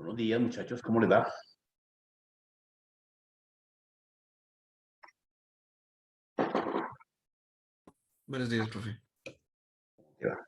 Buenos días, muchachos, ¿cómo les va? Buenos días, profe. ¿Qué va?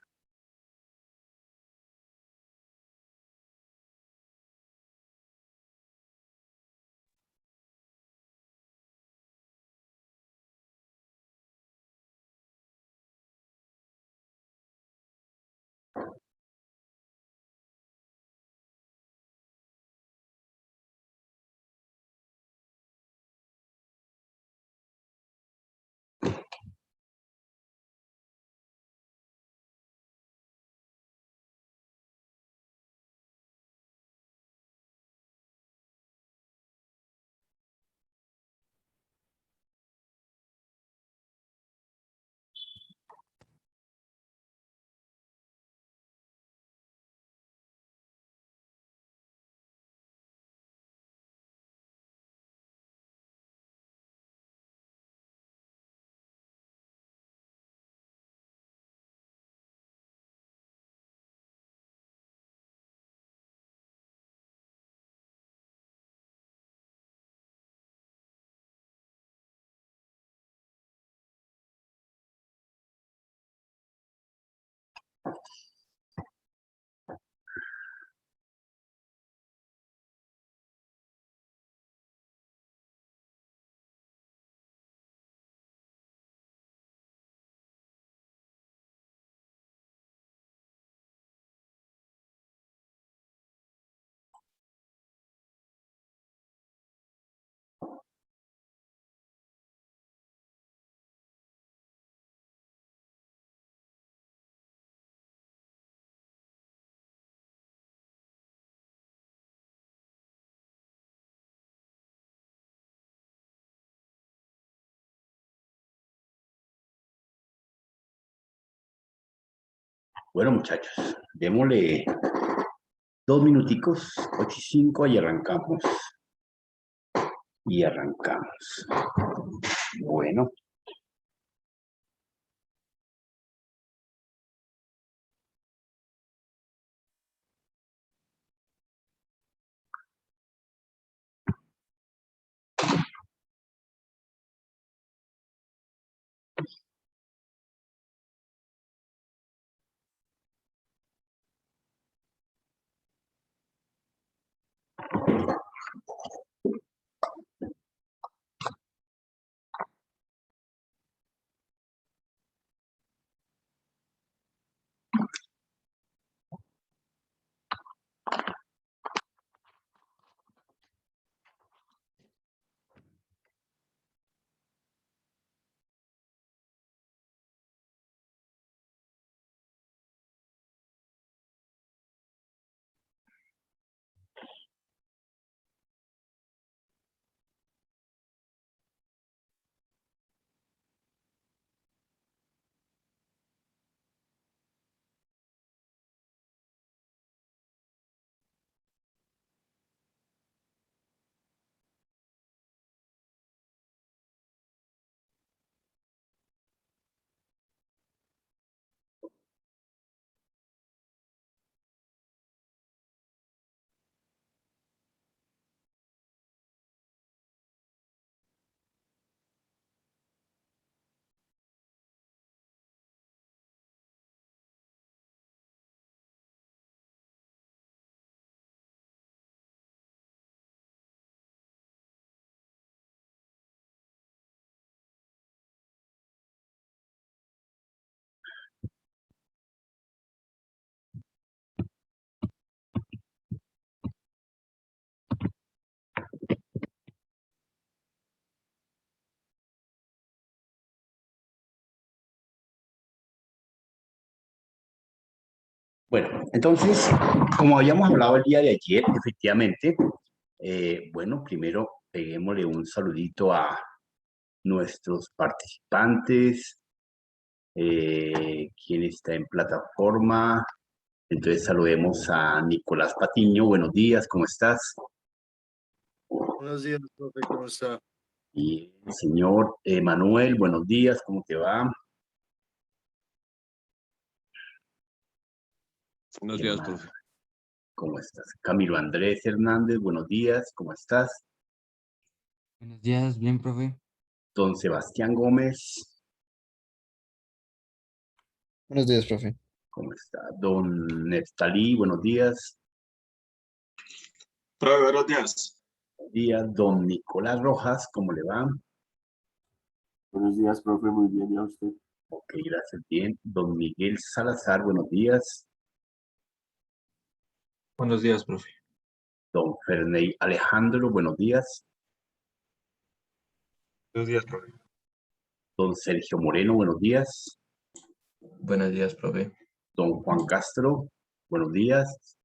Bueno, muchachos, démosle 2 minuticos, 8:05, y arrancamos. Y arrancamos. Bueno. Bueno, entonces, como habíamos hablado el día de ayer, efectivamente, bueno, primero peguémosle un saludito a nuestros participantes, quien está en plataforma. Entonces saludemos a Nicolás Patiño. Buenos días, ¿cómo estás? Buenos días, profe, ¿cómo está? Y el señor Manuel, buenos días, ¿cómo te va? Buenos días, profe. ¿Cómo estás? Camilo Andrés Hernández, buenos días, ¿cómo estás? Buenos días, bien, profe. Don Sebastián Gómez, Buenos días, profe. ¿cómo está? Don Neftalí, buenos días. Profe, buenos días. Buenos días. Don Nicolás Rojas, ¿cómo le va? Buenos días, profe, muy bien, ¿y a usted? Ok, gracias, bien. Don Miguel Salazar, buenos días. Buenos días, profe. Don Ferney Alejandro, buenos días. Buenos días, profe. Don Sergio Moreno, buenos días. Buenos días, profe. Don Juan Castro, buenos días.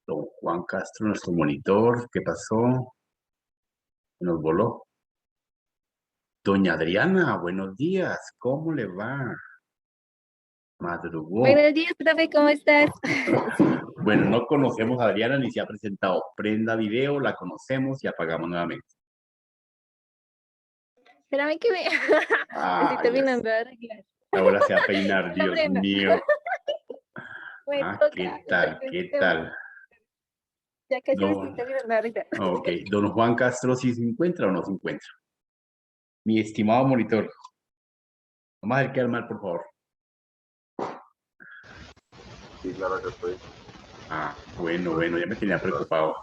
Don Juan Castro, nuestro monitor, ¿qué pasó? Nos voló. Doña Adriana, buenos días, ¿cómo le va? Madrugó. Buenos días, profe, ¿cómo estás? Bueno, no conocemos a Adriana ni se ha presentado. Prenda video, la conocemos y apagamos nuevamente. Espérame que me... Estoy terminando de arreglar. Ahora se va a peinar, Dios Prenda. mío. Me Ah, toca. ¿qué tal? ¿Qué tal? Ya casi me No. estoy terminando de arreglar. Ok, don Juan Castro, ¿sí se encuentra o no se encuentra? Mi estimado monitor. Vamos a ver qué mal, por favor. Sí, claro que estoy. Ah, bueno, ya me tenía preocupado.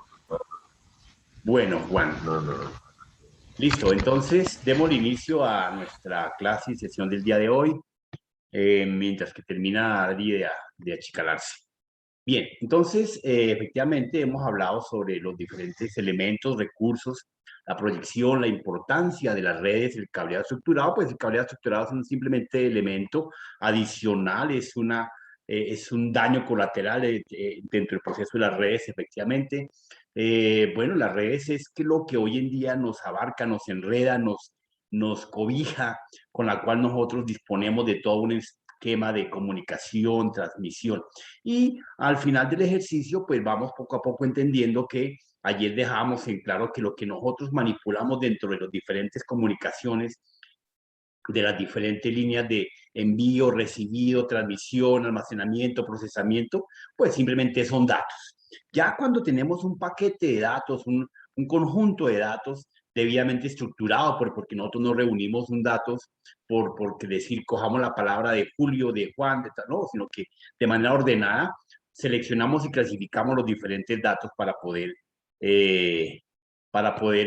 Bueno, Juan. No. Listo, entonces démosle inicio a nuestra clase y sesión del día de hoy, mientras que termina Adri de achicalarse. Bien, entonces, efectivamente hemos hablado sobre los diferentes elementos, recursos, la proyección, la importancia de las redes, el cableado estructurado. Pues el cableado estructurado es un simplemente elemento adicional, es un daño colateral dentro del proceso de las redes, efectivamente. Bueno, las redes es que lo que hoy en día nos abarca, nos enreda, nos cobija, con la cual nosotros disponemos de todo un esquema de comunicación, transmisión. Y al final del ejercicio, pues vamos poco a poco entendiendo que ayer dejamos en claro que lo que nosotros manipulamos dentro de las diferentes comunicaciones, de las diferentes líneas de envío, recibido, transmisión, almacenamiento, procesamiento, pues simplemente son datos. Ya cuando tenemos un paquete de datos, un conjunto de datos debidamente estructurado, porque nosotros no reunimos un datos porque decir, cojamos la palabra de Julio, de Juan, no, sino que de manera ordenada seleccionamos y clasificamos los diferentes datos para poder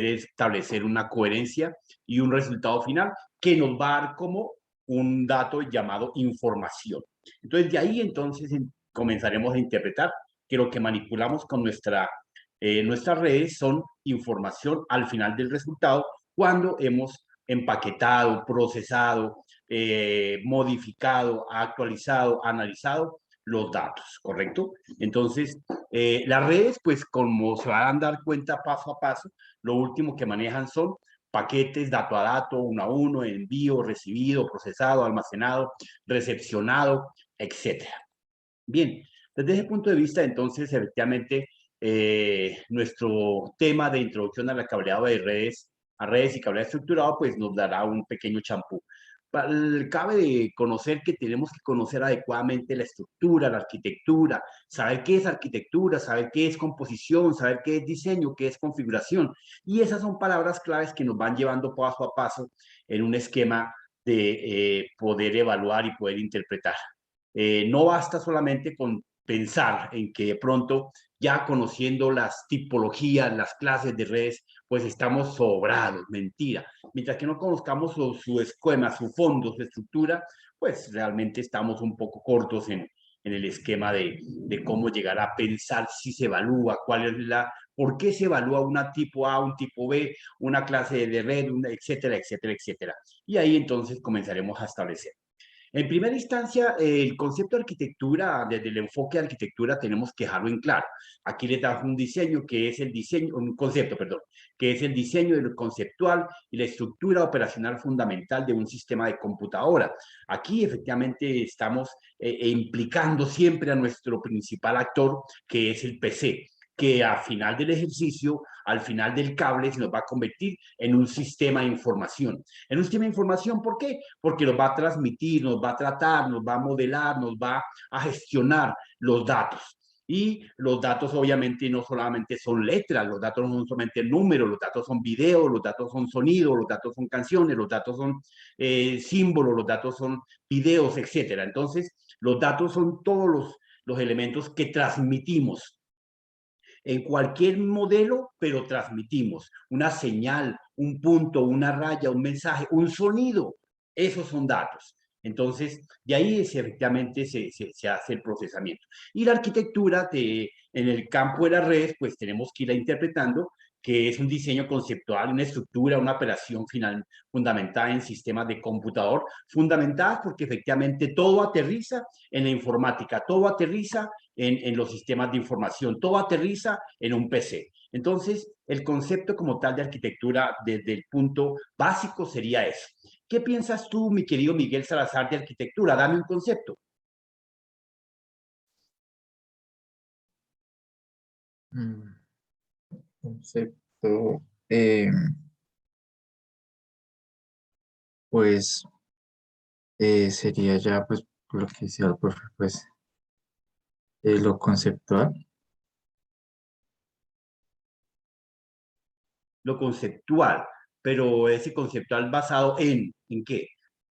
establecer una coherencia y un resultado final que nos va a dar como un dato llamado información. Entonces, de ahí entonces comenzaremos a interpretar que lo que manipulamos con nuestras redes son información al final del resultado cuando hemos empaquetado, procesado, modificado, actualizado, analizado los datos, ¿correcto? Entonces, las redes, pues como se van a dar cuenta paso a paso, lo último que manejan son paquetes dato a dato, uno a uno, envío, recibido, procesado, almacenado, recepcionado, etcétera. Bien, desde ese punto de vista, entonces, efectivamente, nuestro tema de introducción a la cableado de redes, a redes y cableado estructurado, pues nos dará un pequeño champú. Cabe conocer que tenemos que conocer adecuadamente la estructura, la arquitectura, saber qué es arquitectura, saber qué es composición, saber qué es diseño, qué es configuración. Y esas son palabras claves que nos van llevando paso a paso en un esquema de poder evaluar y poder interpretar. No basta solamente con pensar en que de pronto ya conociendo las tipologías, las clases de redes, pues estamos sobrados, mentira. Mientras que no conozcamos su esquema, su fondo, su estructura, pues realmente estamos un poco cortos en el esquema de cómo llegar a pensar si se evalúa, por qué se evalúa una tipo A, un tipo B, una clase de red, etcétera, etcétera, etcétera. Y ahí entonces comenzaremos a establecer. En primera instancia, el concepto de arquitectura, desde el enfoque de arquitectura, tenemos que dejarlo en claro. Aquí les damos un diseño que es el diseño, un concepto, perdón, que es el diseño del conceptual y la estructura operacional fundamental de un sistema de computadora. Aquí efectivamente estamos implicando siempre a nuestro principal actor, que es el PC, que al final del ejercicio al final del cable se nos va a convertir en un sistema de información. En un sistema de información, ¿por qué? Porque nos va a transmitir, nos va a tratar, nos va a modelar, nos va a gestionar los datos. Y los datos obviamente no solamente son letras, los datos no son solamente números, los datos son videos, los datos son sonidos, los datos son canciones, los datos son símbolos, los datos son videos, etcétera. Entonces, los datos son todos los elementos que transmitimos en cualquier modelo, pero transmitimos una señal, un punto, una raya, un mensaje, un sonido. Esos son datos. Entonces, de ahí efectivamente se hace el procesamiento. Y la arquitectura en el campo de las redes, pues tenemos que irla interpretando, que es un diseño conceptual, una estructura, una operación final fundamentada en sistemas de computador, fundamentadas porque efectivamente todo aterriza en la informática, todo aterriza en los sistemas de información, todo aterriza en un PC. Entonces, el concepto como tal de arquitectura desde el punto básico sería eso. ¿Qué piensas tú, mi querido Miguel Salazar, de arquitectura? Dame un concepto. Concepto, pues sería ya, pues, por lo que decía el profe, pues, lo conceptual. Lo conceptual, pero ese conceptual basado ¿en qué?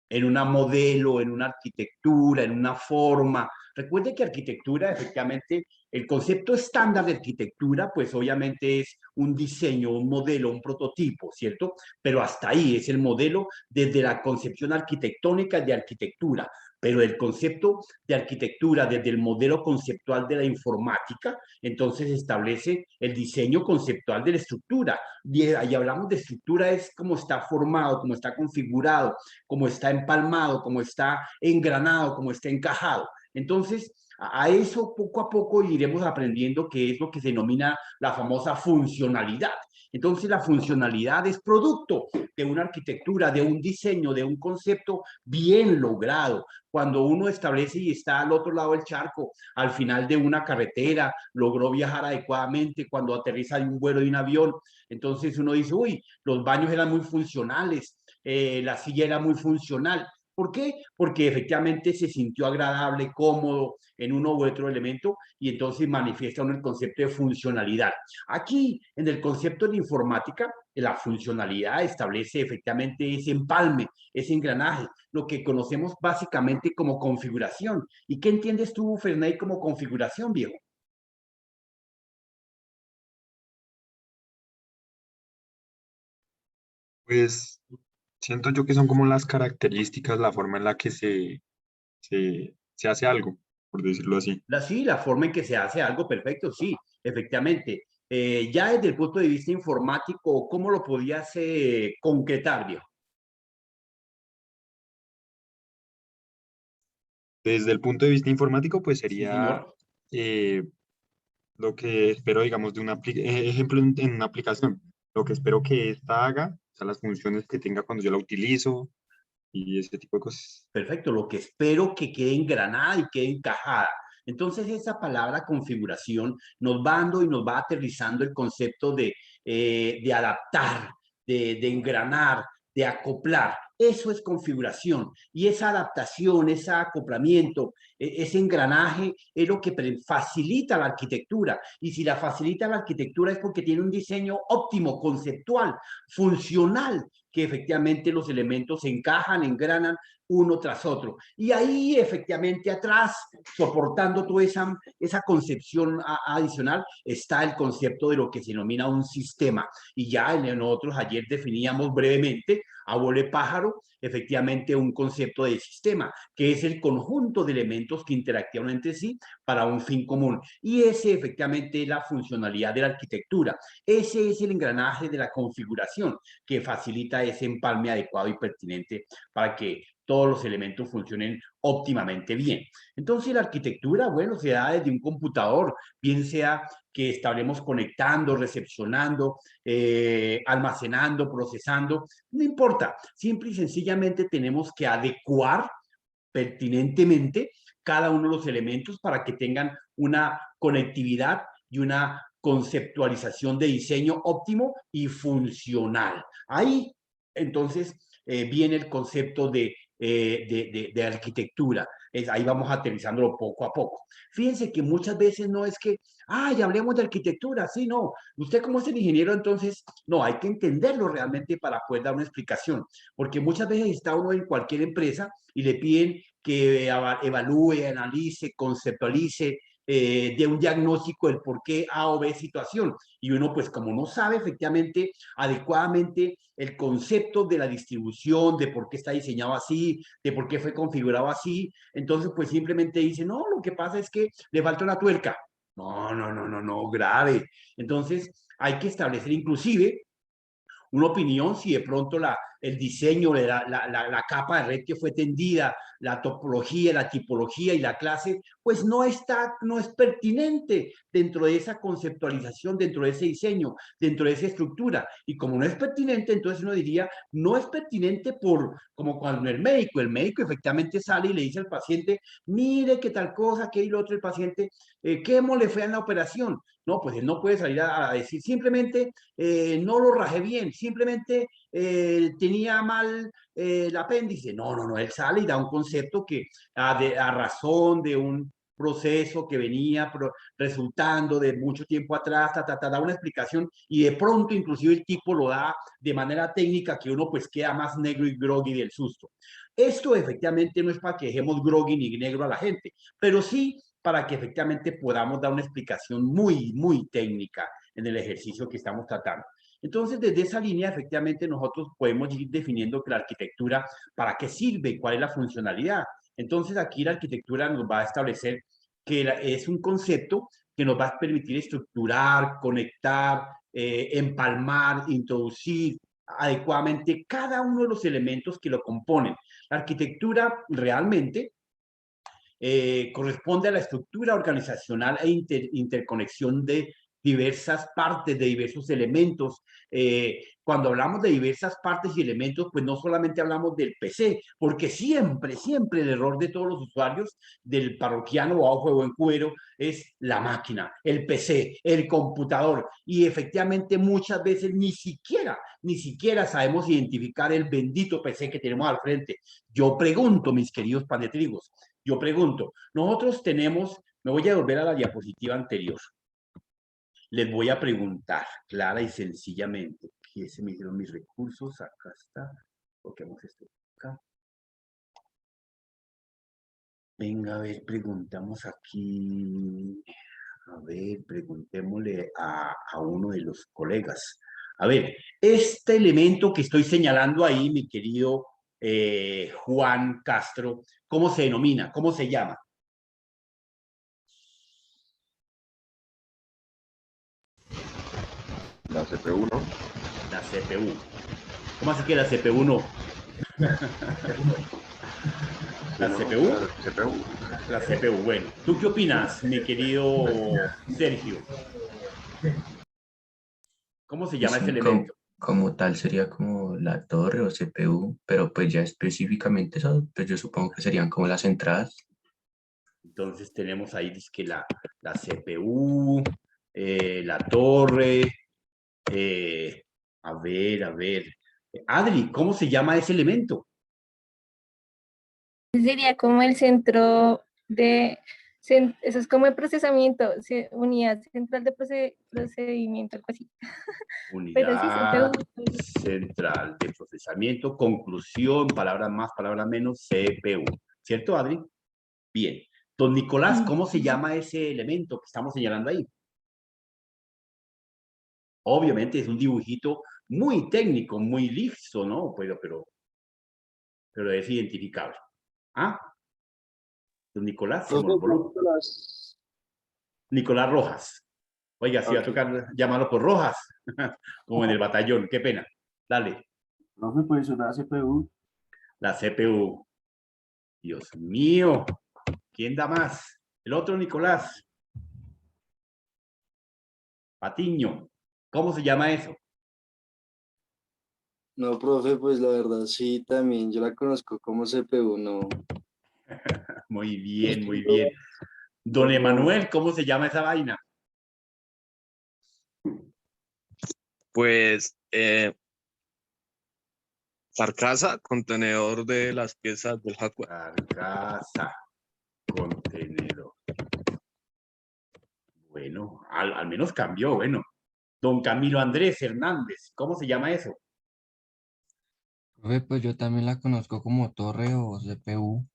En una modelo, en una arquitectura, en una forma. Recuerde que arquitectura, efectivamente, el concepto estándar de arquitectura, pues obviamente es un diseño, un modelo, un prototipo, ¿cierto? Pero hasta ahí es el modelo desde la concepción arquitectónica de arquitectura. Pero el concepto de arquitectura desde el modelo conceptual de la informática, entonces establece el diseño conceptual de la estructura. Y ahí hablamos de estructura, es cómo está formado, cómo está configurado, cómo está empalmado, cómo está engranado, cómo está encajado. Entonces, a eso poco a poco iremos aprendiendo qué es lo que se denomina la famosa funcionalidad. Entonces, la funcionalidad es producto de una arquitectura, de un diseño, de un concepto bien logrado. Cuando uno establece y está al otro lado del charco, al final de una carretera, logró viajar adecuadamente, cuando aterriza en un vuelo de un avión, entonces uno dice, uy, los baños eran muy funcionales, la silla era muy funcional. ¿Por qué? Porque efectivamente se sintió agradable, cómodo en uno u otro elemento y entonces manifiesta uno el concepto de funcionalidad. Aquí, en el concepto de la informática, la funcionalidad establece efectivamente ese empalme, ese engranaje, lo que conocemos básicamente como configuración. ¿Y qué entiendes tú, Ferney, como configuración, viejo? Pues siento yo que son como las características, la forma en la que se hace algo, por decirlo así. Sí, la forma en que se hace algo perfecto, sí, efectivamente. Ya desde el punto de vista informático, ¿cómo lo podías concretar, viejo? Desde el punto de vista informático, pues Sí, sería señor. lo que espero, digamos, de una ejemplo en una aplicación. Lo que espero que esta haga, o sea, las funciones que tenga cuando yo la utilizo y ese tipo de cosas. Perfecto, lo que espero que quede engranada y quede encajada. Entonces, esa palabra configuración nos va dando y nos va aterrizando el concepto de adaptar, de engranar, de acoplar. Eso es configuración. Y esa adaptación, ese acoplamiento, ese engranaje es lo que facilita la arquitectura. Y si la facilita la arquitectura es porque tiene un diseño óptimo, conceptual, funcional, que efectivamente los elementos se encajan, engranan uno tras otro. Y ahí efectivamente atrás, soportando toda esa concepción adicional, está el concepto de lo que se denomina un sistema. Y ya nosotros ayer definíamos brevemente, a vuelo de pájaro, efectivamente un concepto de sistema, que es el conjunto de elementos que interactúan entre sí para un fin común. Y ese efectivamente es la funcionalidad de la arquitectura. Ese es el engranaje de la configuración que facilita ese empalme adecuado y pertinente para que todos los elementos funcionen óptimamente bien. Entonces, la arquitectura, bueno, se da desde un computador, bien sea que estaremos conectando, recepcionando, almacenando, procesando, no importa, simple y sencillamente tenemos que adecuar pertinentemente cada uno de los elementos para que tengan una conectividad y una conceptualización de diseño óptimo y funcional. Ahí, entonces, viene el concepto de arquitectura. Ahí vamos aterrizándolo poco a poco. Fíjense que muchas veces no es que, ya hablemos de arquitectura, sí, no. Usted como es el ingeniero, entonces, no, hay que entenderlo realmente para poder dar una explicación, porque muchas veces está uno en cualquier empresa y le piden que evalúe, analice, conceptualice, de un diagnóstico del por qué A o B situación. Y uno, pues como no sabe efectivamente adecuadamente el concepto de la distribución, de por qué está diseñado así, de por qué fue configurado así, entonces pues simplemente dice, no, lo que pasa es que le falta una tuerca. No, grave. Entonces hay que establecer inclusive una opinión si de pronto el diseño, la capa de red que fue tendida, la topología, la tipología y la clase, pues no es pertinente dentro de esa conceptualización, dentro de ese diseño, dentro de esa estructura. Y como no es pertinente, entonces uno diría, no es pertinente como cuando el médico efectivamente sale y le dice al paciente, mire que tal cosa, que el otro, el paciente, ¿qué le fue en la operación? No, pues él no puede salir a decir simplemente no lo rajé bien, simplemente tenía mal el apéndice. No, él sale y da un concepto que a razón de un proceso que venía resultando de mucho tiempo atrás, da una explicación y de pronto inclusive el tipo lo da de manera técnica que uno pues queda más negro y groggy del susto. Esto efectivamente no es para que dejemos groggy ni negro a la gente, pero sí para que efectivamente podamos dar una explicación muy, muy técnica en el ejercicio que estamos tratando. Entonces, desde esa línea, efectivamente, nosotros podemos ir definiendo que la arquitectura, ¿para qué sirve? ¿Cuál es la funcionalidad? Entonces, aquí la arquitectura nos va a establecer que es un concepto que nos va a permitir estructurar, conectar, empalmar, introducir adecuadamente cada uno de los elementos que lo componen. La arquitectura realmente corresponde a la estructura organizacional e interconexión de diversas partes, de diversos elementos. Cuando hablamos de diversas partes y elementos, pues no solamente hablamos del PC, porque siempre el error de todos los usuarios, del parroquiano bajo o en cuero, es la máquina, el PC, el computador, y efectivamente muchas veces ni siquiera sabemos identificar el bendito PC que tenemos al frente. Yo pregunto, mis queridos panetrigos, nosotros tenemos, me voy a volver a la diapositiva anterior. Les voy a preguntar, clara y sencillamente, ¿qué se me hicieron mis recursos? Acá está. Coloquemos esto acá. Venga, a ver, preguntamos aquí. A ver, preguntémosle a uno de los colegas. A ver, este elemento que estoy señalando ahí, mi querido Juan Castro, ¿cómo se denomina? ¿Cómo se llama? La CPU, ¿no? La CPU. ¿Cómo así que la CPU no? ¿La CPU? CPU. La CPU, bueno. ¿Tú qué opinas, mi querido Sergio? ¿Cómo se llama Pues, ese elemento? como tal sería como la torre o CPU, pero pues ya específicamente eso, pues yo supongo que serían como las entradas. Entonces tenemos ahí que la CPU, la torre, a ver. Adri, ¿cómo se llama ese elemento? Sería como el centro eso es como el procesamiento, unidad central de procedimiento, algo así. Pero sí, Unidad central de procesamiento, conclusión, palabras más, palabras menos, CPU. ¿Cierto, Adri? Bien. Don Nicolás, ¿cómo se llama ese elemento que estamos señalando ahí? Obviamente es un dibujito muy técnico, muy liso, ¿no? Pero es identificable. ¿Ah? Don Nicolás se voló. Nicolás Rojas. Oiga, si va a tocar llamarlo por Rojas, como en el batallón, qué pena. Dale. Profe, pues una CPU. La CPU. Dios mío. ¿Quién da más? El otro Nicolás. Patiño. ¿Cómo se llama eso? No, profe, pues la verdad sí, también yo la conozco como CPU, no. Muy bien, muy bien. Don Emanuel, ¿cómo se llama esa vaina? Pues carcasa, contenedor de las piezas del hardware. Carcasa, contenedor. Bueno, al menos cambió, bueno. Don Camilo Andrés Hernández, ¿cómo se llama eso? Profe, pues yo también la conozco como torre o CPU.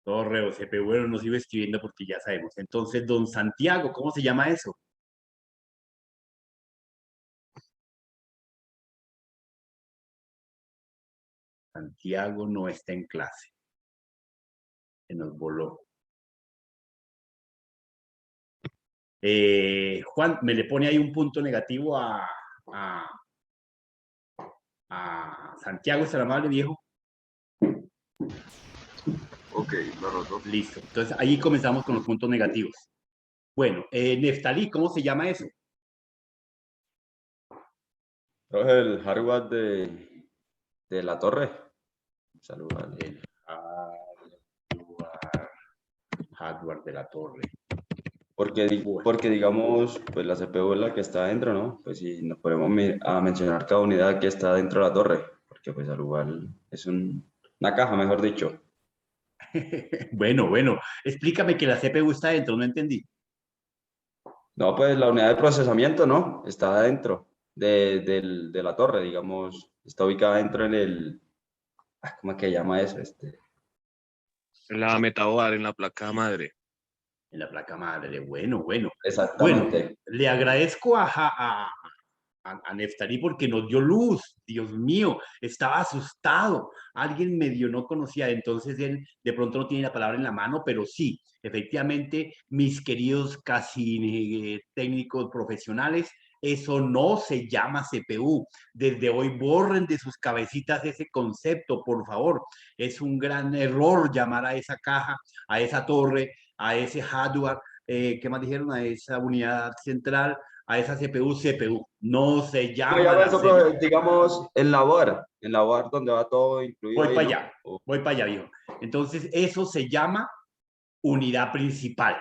Torre o CPU, bueno, nos iba escribiendo porque ya sabemos. Entonces, don Santiago, ¿cómo se llama eso? Santiago no está en clase. Se nos voló. Juan, me le pone ahí un punto negativo a Santiago, ¿es el amable viejo? Ok, lo noto. Listo. Entonces, ahí comenzamos con los puntos negativos. Bueno, Neftalí, ¿cómo se llama eso? Profe, el hardware de la torre. Saludos. El hardware de la torre. Porque digamos, pues la CPU es la que está adentro, ¿no? Pues si nos ponemos a mencionar cada unidad que está dentro de la torre, porque pues al igual es una caja, mejor dicho. Bueno, explícame que la CPU está dentro, no entendí. No, pues la unidad de procesamiento, ¿no? Está adentro de la torre, digamos, está ubicada dentro en el, ¿cómo es que llama eso? La metaboard, en la placa madre. En la placa madre, bueno. Exactamente. Bueno, le agradezco a Neftalí porque nos dio luz. Dios mío, estaba asustado. Alguien medio no conocía, entonces él de pronto no tiene la palabra en la mano, pero sí, efectivamente, mis queridos casi técnicos profesionales, eso no se llama CPU. Desde hoy borren de sus cabecitas ese concepto, por favor. Es un gran error llamar a esa caja, a esa torre, a ese hardware, ¿qué más dijeron? A esa unidad central, a esa CPU. No se llama ¿Cómo llama la eso, CPU. profe? Digamos, en la board donde va todo incluido. Voy para allá, viejo. Entonces, eso se llama unidad principal.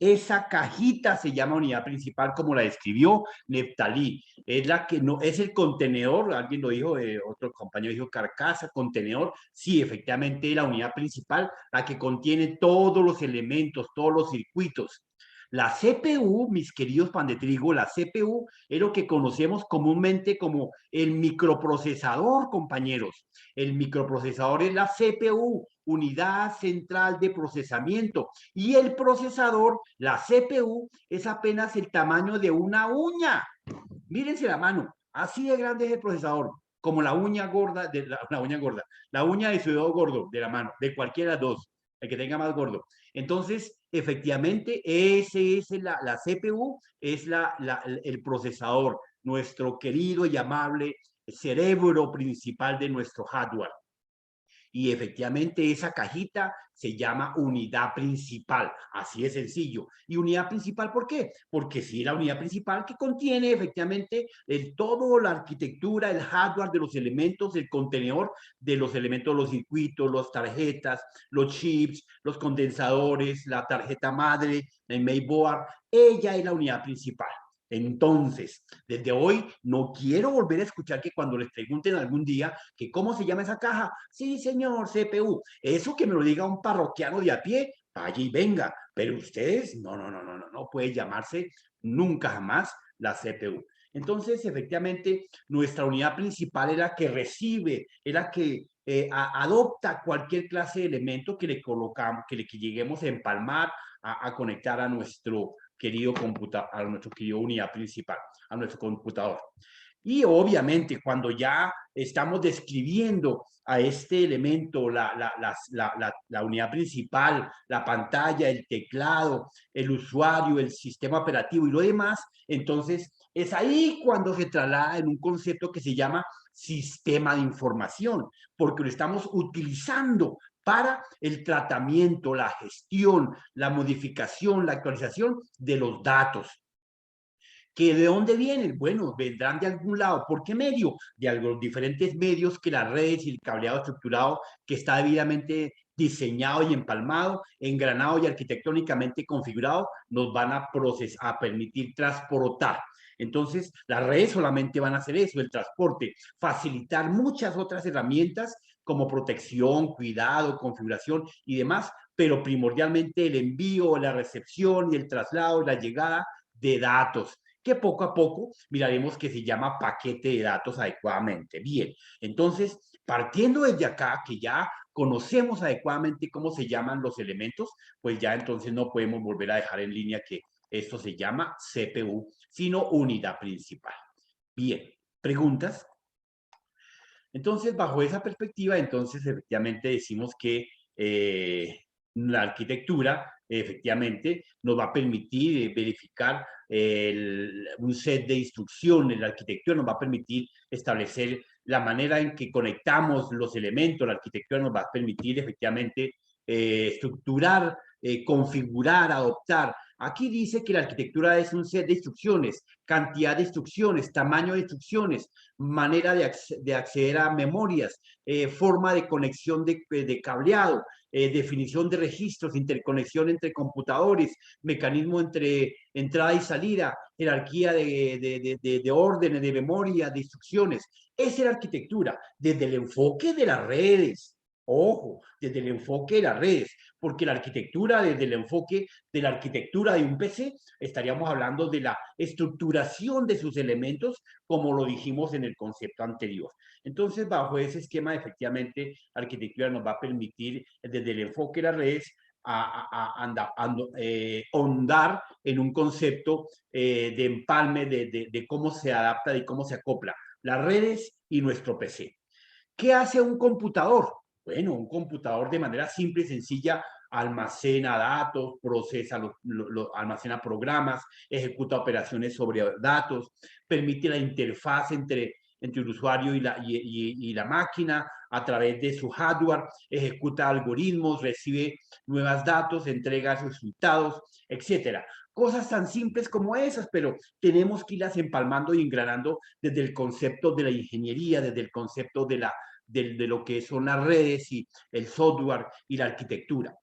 Esa cajita se llama unidad principal, como la describió Neftalí. Es la que no, es el contenedor, alguien lo dijo, otro compañero dijo carcasa, contenedor. Sí, efectivamente, la unidad principal, la que contiene todos los elementos, todos los circuitos. La CPU, mis queridos pan de trigo, la CPU es lo que conocemos comúnmente como el microprocesador, compañeros. El microprocesador es la CPU, unidad central de procesamiento. Y el procesador, la CPU, es apenas el tamaño de una uña. Mírense la mano, así de grande es el procesador, como la uña gorda, la uña de su dedo gordo de la mano, de cualquiera de las dos, el que tenga más gordo. Entonces, efectivamente, ese es la CPU, es el procesador, nuestro querido y amable cerebro principal de nuestro hardware. Y efectivamente esa cajita se llama unidad principal, así de sencillo. ¿Y unidad principal por qué? Porque sí, la unidad principal que contiene efectivamente todo la arquitectura, el hardware de los elementos, el contenedor de los elementos, los circuitos, las tarjetas, los chips, los condensadores, la tarjeta madre, el mainboard, ella es la unidad principal. Entonces, desde hoy no quiero volver a escuchar que cuando les pregunten algún día que cómo se llama esa caja, sí señor, CPU, eso que me lo diga un parroquiano de a pie, vaya y venga, pero ustedes, no puede llamarse nunca jamás la CPU. Entonces, efectivamente, nuestra unidad principal es la que recibe, es la que adopta cualquier clase de elemento que le colocamos, que lleguemos a empalmar, a conectar a nuestro querido computador, a nuestro querido unidad principal, a nuestro computador. Y obviamente cuando ya estamos describiendo a este elemento, la unidad principal, la pantalla, el teclado, el usuario, el sistema operativo y lo demás, entonces es ahí cuando se traslada en un concepto que se llama sistema de información, porque lo estamos utilizando para el tratamiento, la gestión, la modificación, la actualización de los datos. ¿Que de dónde vienen? Bueno, vendrán de algún lado. ¿Por qué medio? De los diferentes medios que las redes y el cableado estructurado que está debidamente diseñado y empalmado, engranado y arquitectónicamente configurado, nos van a permitir transportar. Entonces, las redes solamente van a hacer eso, el transporte, facilitar muchas otras herramientas como protección, cuidado, configuración y demás, pero primordialmente el envío, la recepción y el traslado, la llegada de datos, que poco a poco miraremos que se llama paquete de datos adecuadamente. Bien, entonces, partiendo desde acá, que ya conocemos adecuadamente cómo se llaman los elementos, pues ya entonces no podemos volver a dejar en línea que esto se llama CPU, sino unidad principal. Bien, ¿preguntas? Entonces, bajo esa perspectiva, entonces efectivamente decimos que la arquitectura efectivamente nos va a permitir verificar un set de instrucciones. La arquitectura nos va a permitir establecer la manera en que conectamos los elementos. La arquitectura nos va a permitir efectivamente estructurar, configurar, adoptar. Aquí dice que la arquitectura es un set de instrucciones, cantidad de instrucciones, tamaño de instrucciones, manera de acceder a memorias, forma de conexión de cableado, definición de registros, interconexión entre computadores, mecanismo entre entrada y salida, jerarquía de órdenes, de memoria, de instrucciones. Esa es la arquitectura, desde el enfoque de las redes. Ojo, desde el enfoque de las redes, porque la arquitectura, desde el enfoque de la arquitectura de un PC, estaríamos hablando de la estructuración de sus elementos, como lo dijimos en el concepto anterior. Entonces, bajo ese esquema, efectivamente, la arquitectura nos va a permitir, desde el enfoque de las redes, ahondar en un concepto de empalme, de cómo se adapta y cómo se acopla las redes y nuestro PC. ¿Qué hace un computador? Bueno, un computador de manera simple y sencilla almacena datos, procesa, almacena programas, ejecuta operaciones sobre datos, permite la interfaz entre el usuario y la máquina a través de su hardware, ejecuta algoritmos, recibe nuevos datos, entrega resultados, etcétera. Cosas tan simples como esas, pero tenemos que irlas empalmando y engranando desde el concepto de la ingeniería, desde el concepto de lo que son las redes y el software y la arquitectura.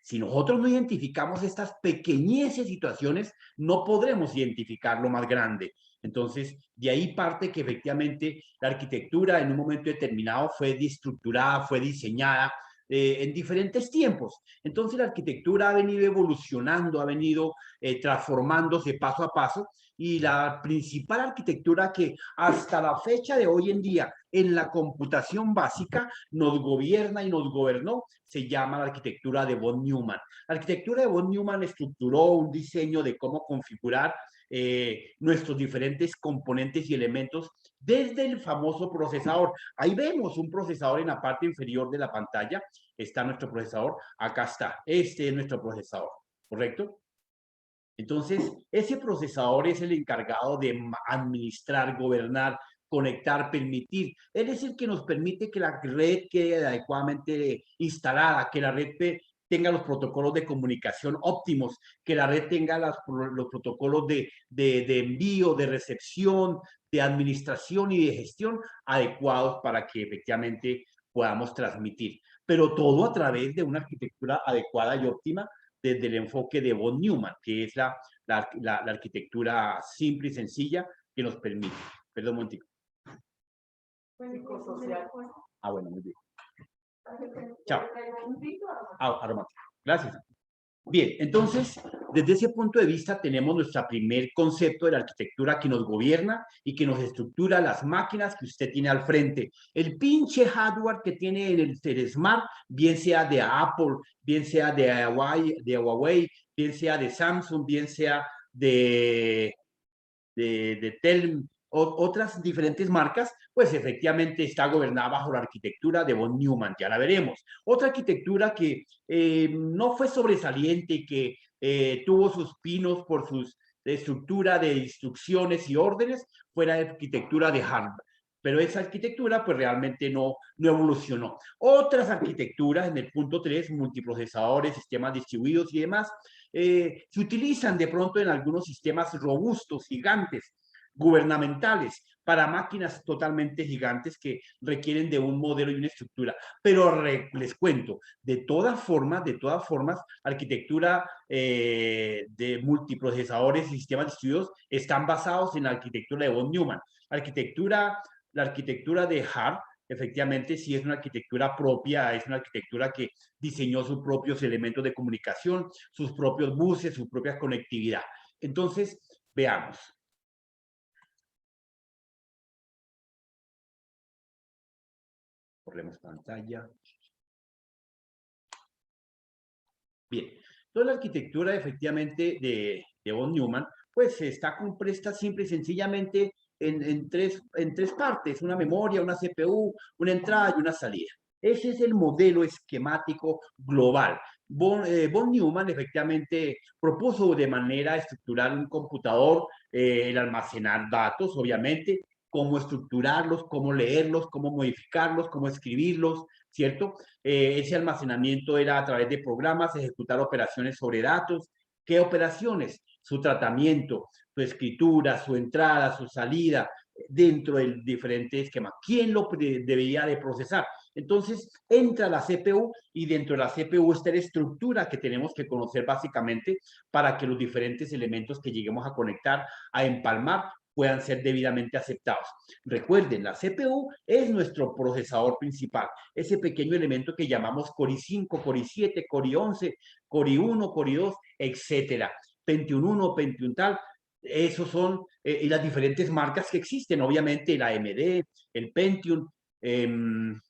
Si nosotros no identificamos estas pequeñeces situaciones, no podremos identificar lo más grande. Entonces, de ahí parte que efectivamente la arquitectura en un momento determinado fue estructurada, fue diseñada en diferentes tiempos. Entonces, la arquitectura ha venido evolucionando, ha venido transformándose paso a paso, y la principal arquitectura que hasta la fecha de hoy en día en la computación básica nos gobierna y nos gobernó se llama la arquitectura de von Neumann. La arquitectura de von Neumann estructuró un diseño de cómo configurar nuestros diferentes componentes y elementos desde el famoso procesador. Ahí vemos un procesador en la parte inferior de la pantalla. Está nuestro procesador. Acá está. Este es nuestro procesador. ¿Correcto? Entonces, ese procesador es el encargado de administrar, gobernar, conectar, permitir. Él es el que nos permite que la red quede adecuadamente instalada, que la red tenga los protocolos de comunicación óptimos, que la red tenga los protocolos de envío, de recepción, de administración y de gestión adecuados para que efectivamente podamos transmitir. Pero todo a través de una arquitectura adecuada y óptima desde el enfoque de von Neumann, que es la arquitectura simple y sencilla que nos permite. Perdón, un momentico. Bueno, muy bien. Chao. Aromático. Gracias. Bien, entonces, desde ese punto de vista tenemos nuestro primer concepto de la arquitectura que nos gobierna y que nos estructura las máquinas que usted tiene al frente. El pinche hardware que tiene en el Smart, bien sea de Apple, bien sea de Huawei, bien sea de Samsung, bien sea de Tel, otras diferentes marcas, pues efectivamente está gobernada bajo la arquitectura de von Neumann, ya la veremos. Otra arquitectura que no fue sobresaliente y que tuvo sus pinos por su estructura de instrucciones y órdenes, fue la arquitectura de Harvard. Pero esa arquitectura pues realmente no evolucionó. Otras arquitecturas en el punto 3, multiprocesadores, sistemas distribuidos y demás, se utilizan de pronto en algunos sistemas robustos, gigantes, gubernamentales, para máquinas totalmente gigantes que requieren de un modelo y una estructura. Pero les cuento, de todas formas, arquitectura de multiprocesadores y sistemas distribuidos están basados en la arquitectura de von Neumann. La arquitectura de Hart, efectivamente, sí es una arquitectura propia, es una arquitectura que diseñó sus propios elementos de comunicación, sus propios buses, su propia conectividad. Entonces, veamos. Corremos pantalla. Bien, toda la arquitectura efectivamente de von Neumann, pues está compuesta simple y sencillamente en tres partes, una memoria, una CPU, una entrada y una salida. Ese es el modelo esquemático global. Von Neumann efectivamente propuso de manera estructural un computador, el almacenar datos, obviamente, cómo estructurarlos, cómo leerlos, cómo modificarlos, cómo escribirlos, ¿cierto? Ese almacenamiento era a través de programas, ejecutar operaciones sobre datos. ¿Qué operaciones? Su tratamiento, su escritura, su entrada, su salida, dentro del diferente esquema. ¿Quién lo debería de procesar? Entonces, entra la CPU y dentro de la CPU está la estructura que tenemos que conocer básicamente para que los diferentes elementos que lleguemos a conectar, a empalmar, puedan ser debidamente aceptados. Recuerden, la CPU es nuestro procesador principal, ese pequeño elemento que llamamos Core i5, Core i7, Core i11, Core i1, Core i2, etcétera. Pentium 1, Pentium tal, esos son y las diferentes marcas que existen, obviamente el AMD, el Pentium, el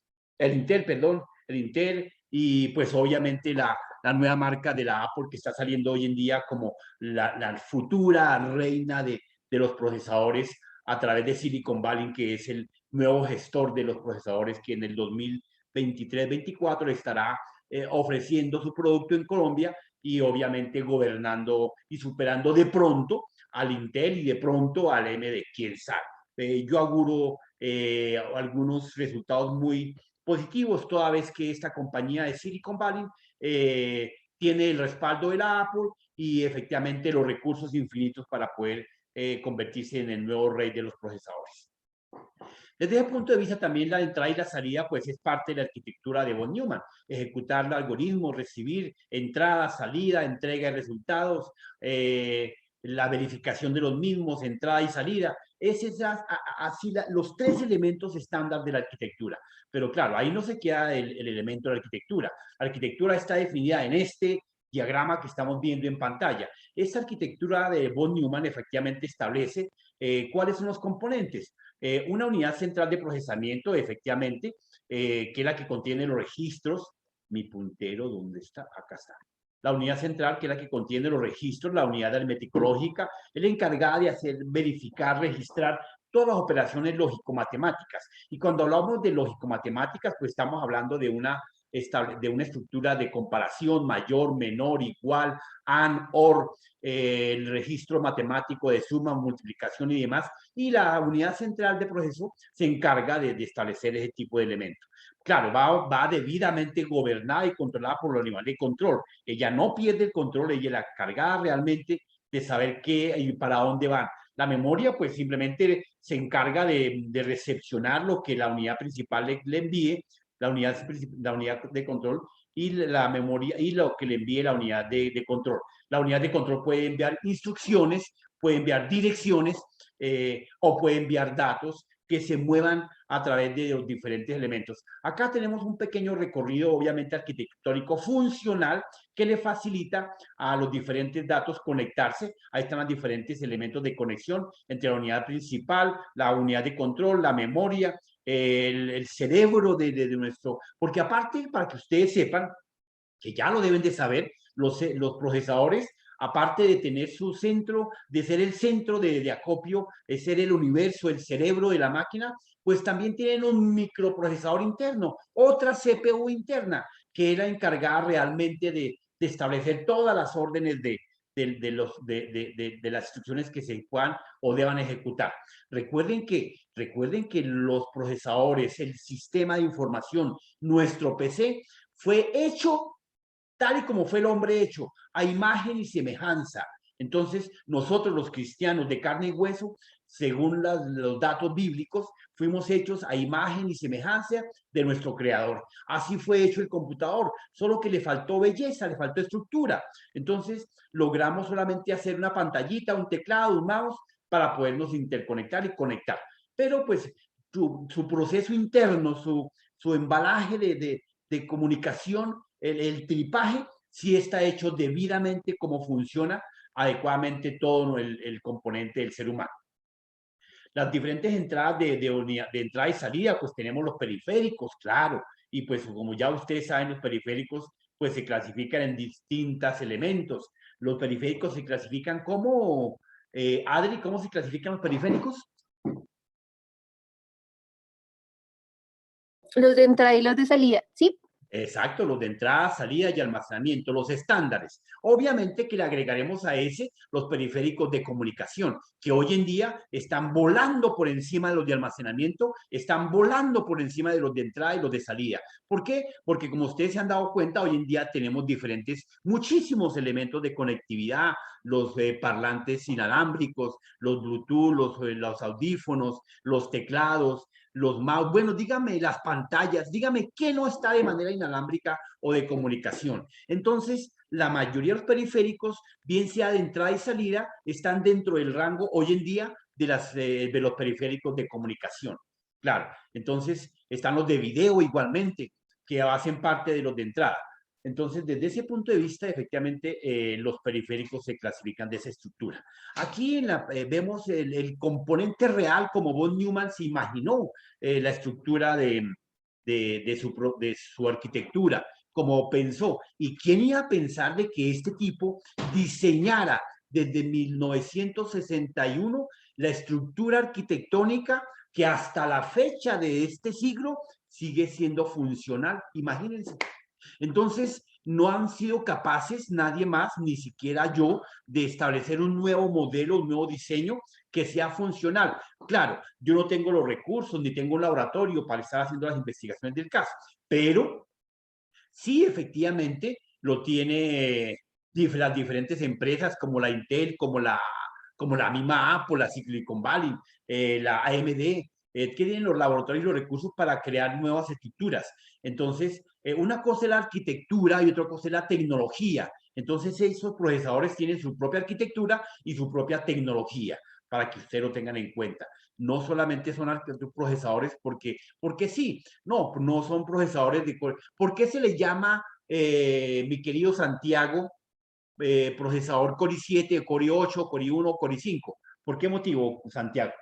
Intel, y pues obviamente la nueva marca de la Apple que está saliendo hoy en día como la futura reina de los procesadores a través de Silicon Valley, que es el nuevo gestor de los procesadores que en el 2023-24 estará ofreciendo su producto en Colombia y obviamente gobernando y superando de pronto al Intel y de pronto al AMD, quién sabe. Yo auguro algunos resultados muy positivos, toda vez que esta compañía de Silicon Valley tiene el respaldo de la Apple y efectivamente los recursos infinitos para poder convertirse en el nuevo rey de los procesadores. Desde ese punto de vista también la entrada y la salida pues es parte de la arquitectura de von Neumann, ejecutar el algoritmo, recibir entrada, salida, entrega de resultados, la verificación de los mismos, entrada y salida. Es así los tres elementos estándar de la arquitectura. Pero claro, ahí no se queda el elemento de la arquitectura. La arquitectura está definida en este diagrama que estamos viendo en pantalla. Esta arquitectura de von Neumann efectivamente establece cuáles son los componentes. Una unidad central de procesamiento, efectivamente, que es la que contiene los registros. Mi puntero, ¿dónde está? Acá está. La unidad central, que es la que contiene los registros, la unidad aritmético-lógica, es la encargada de hacer, verificar, registrar todas las operaciones lógico-matemáticas. Y cuando hablamos de lógico-matemáticas, pues estamos hablando de una estructura de comparación mayor, menor, igual, AND, OR, el registro matemático de suma, multiplicación y demás, y la unidad central de proceso se encarga de establecer ese tipo de elementos. Claro, va debidamente gobernada y controlada por los animales de control. Ella no pierde el control, ella es la encargada realmente de saber qué y para dónde van. La memoria, pues simplemente se encarga de recepcionar lo que la unidad principal le envíe, la unidad de control, y la memoria y lo que le envíe la unidad de control. La unidad de control puede enviar instrucciones, puede enviar direcciones o puede enviar datos que se muevan a través de los diferentes elementos. Acá tenemos un pequeño recorrido, obviamente arquitectónico funcional, que le facilita a los diferentes datos conectarse. Ahí están los diferentes elementos de conexión entre la unidad principal, la unidad de control, la memoria, el cerebro de nuestro... Porque aparte, para que ustedes sepan, que ya lo deben de saber, los procesadores, aparte de tener su centro, de ser el centro de acopio, de ser el universo, el cerebro de la máquina, pues también tienen un microprocesador interno, otra CPU interna, que es la encargada realmente de establecer todas las órdenes de las instrucciones que se puedan o deban ejecutar. Recuerden que los procesadores, el sistema de información, nuestro PC, fue hecho tal y como fue el hombre hecho, a imagen y semejanza. Entonces, nosotros los cristianos de carne y hueso según los datos bíblicos, fuimos hechos a imagen y semejanza de nuestro Creador. Así fue hecho el computador, solo que le faltó belleza, le faltó estructura. Entonces, logramos solamente hacer una pantallita, un teclado, un mouse, para podernos interconectar y conectar. Pero, pues, su proceso interno, su embalaje de comunicación, el tripaje, sí está hecho debidamente como funciona adecuadamente todo el componente del ser humano. Las diferentes entradas de entrada y salida, pues tenemos los periféricos, claro, y pues como ya ustedes saben, los periféricos pues se clasifican en distintos elementos. Los periféricos se clasifican como, Adri, ¿cómo se clasifican los periféricos? Los de entrada y los de salida, ¿sí? Exacto, los de entrada, salida y almacenamiento, los estándares. Obviamente que le agregaremos a ese los periféricos de comunicación, que hoy en día están volando por encima de los de almacenamiento, están volando por encima de los de entrada y los de salida. ¿Por qué? Porque como ustedes se han dado cuenta, hoy en día tenemos muchísimos elementos de conectividad, los parlantes inalámbricos, los Bluetooth, los audífonos, los teclados, los mouse, bueno, dígame las pantallas, dígame qué no está de manera inalámbrica o de comunicación. Entonces, la mayoría de los periféricos, bien sea de entrada y salida, están dentro del rango hoy en día de los periféricos de comunicación. Claro, entonces están los de video igualmente, que hacen parte de los de entrada. Entonces, desde ese punto de vista, efectivamente, los periféricos se clasifican de esa estructura. Aquí vemos el componente real como von Neumann se imaginó la estructura de su arquitectura, como pensó. ¿Y quién iba a pensar de que este tipo diseñara desde 1961 la estructura arquitectónica que hasta la fecha de este siglo sigue siendo funcional? Imagínense. Entonces, no han sido capaces nadie más, ni siquiera yo, de establecer un nuevo modelo, un nuevo diseño que sea funcional. Claro, yo no tengo los recursos ni tengo un laboratorio para estar haciendo las investigaciones del caso, pero sí, efectivamente, lo tiene las diferentes empresas como la Intel, como la misma Apple, la Silicon Valley, la AMD, que tienen los laboratorios y los recursos para crear nuevas estructuras. Entonces, una cosa es la arquitectura y otra cosa es la tecnología. Entonces, esos procesadores tienen su propia arquitectura y su propia tecnología, para que ustedes lo tengan en cuenta. No solamente son procesadores porque sí, no son procesadores de... ¿Por qué se le llama, mi querido Santiago, procesador Core i7, Core i8, Core i1, Core i5? ¿Por qué motivo, Santiago?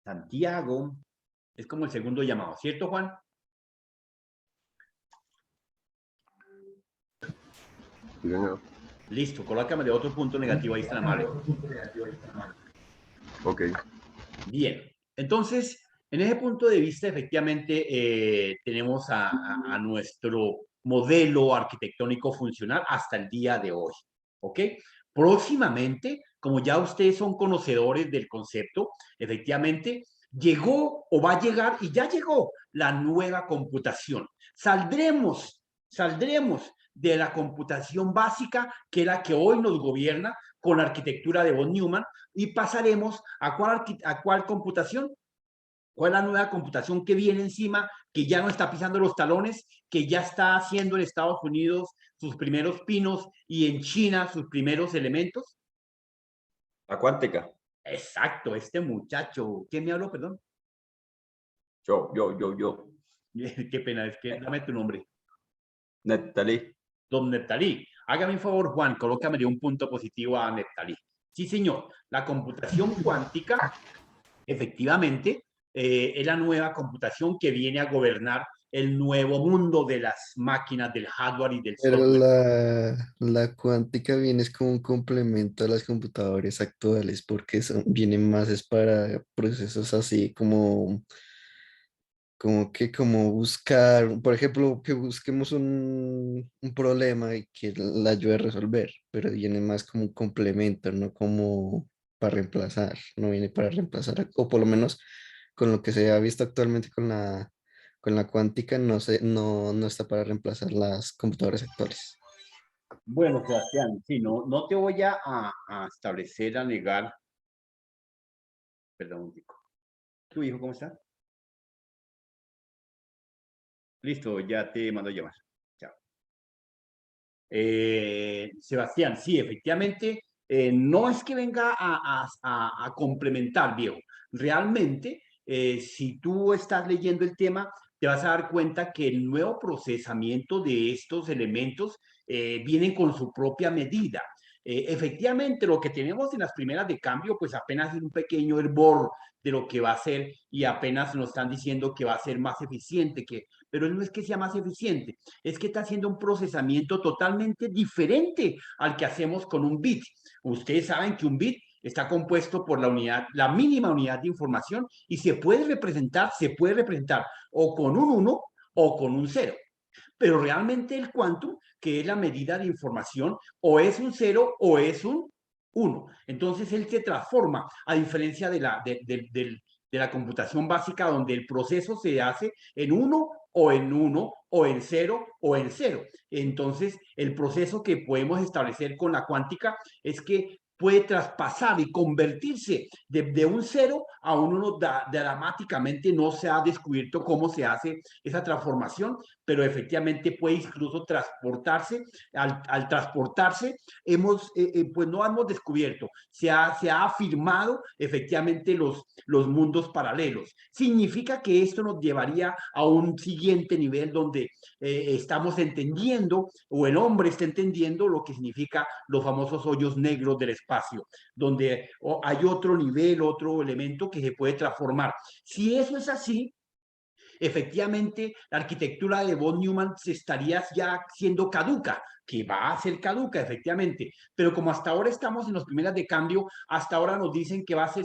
Santiago es como el segundo llamado, ¿cierto, Juan? Sí, señor. Listo, colócame de otro punto negativo, ahí está amable. Ok. Bien, entonces, en ese punto de vista, efectivamente, tenemos a nuestro modelo arquitectónico funcional hasta el día de hoy, ¿ok? Próximamente, como ya ustedes son conocedores del concepto, efectivamente, llegó o va a llegar, y ya llegó, la nueva computación. Saldremos de la computación básica, que es la que hoy nos gobierna, con la arquitectura de von Neumann, y pasaremos a cuál computación. ¿Cuál es la nueva computación que viene encima, que ya no está pisando los talones, que ya está haciendo en Estados Unidos sus primeros pinos y en China sus primeros elementos? La cuántica. Exacto, este muchacho. ¿Quién me habló, perdón? Yo. Qué pena, es que dame tu nombre. Neptalí. Don Neptalí. Hágame un favor, Juan, colócame un punto positivo a Neptalí. Sí, señor. La computación cuántica, efectivamente, es la nueva computación que viene a gobernar el nuevo mundo de las máquinas, del hardware y del Pero software. la cuántica viene es como un complemento a las computadoras actuales porque vienen más es para procesos así como buscar, por ejemplo, que busquemos un problema y que la ayude a resolver, pero viene más como un complemento, no como para reemplazar, no viene para reemplazar, o por lo menos con lo que se ha visto actualmente con la cuántica, no está para reemplazar las computadoras actuales. Bueno, Sebastián, sí, no te voy a establecer, a negar. Perdón, un tico. ¿Tu hijo cómo está? Listo, ya te mando a llamar. Chao. Sebastián, sí, efectivamente, no es que venga a complementar, viejo. Realmente, si tú estás leyendo el tema, te vas a dar cuenta que el nuevo procesamiento de estos elementos vienen con su propia medida. Efectivamente, lo que tenemos en las primeras de cambio, pues apenas es un pequeño hervor de lo que va a ser y apenas nos están diciendo que va a ser más eficiente, pero no es que sea más eficiente, es que está haciendo un procesamiento totalmente diferente al que hacemos con un bit. Ustedes saben que un bit está compuesto por la unidad, la mínima unidad de información y se puede representar o con un 1 o con un 0. Pero realmente el quantum, que es la medida de información, o es un 0 o es un 1. Entonces él se transforma, a diferencia de la computación básica, donde el proceso se hace en 1 o en 1 o en 0 o en 0. Entonces el proceso que podemos establecer con la cuántica es que puede traspasar y convertirse de un 0 a un 1 dramáticamente. No se ha descubierto cómo se hace esa transformación, pero efectivamente puede incluso transportarse. Al transportarse, pues no hemos descubierto, se ha afirmado efectivamente los mundos paralelos. Significa que esto nos llevaría a un siguiente nivel donde estamos entendiendo, o el hombre está entendiendo lo que significa los famosos hoyos negros del espacio, donde hay otro nivel, otro elemento que se puede transformar. Si eso es así, efectivamente, la arquitectura de von Neumann se estaría ya siendo caduca, que va a ser caduca, efectivamente, pero como hasta ahora estamos en las primeras de cambio, hasta ahora nos dicen que va a ser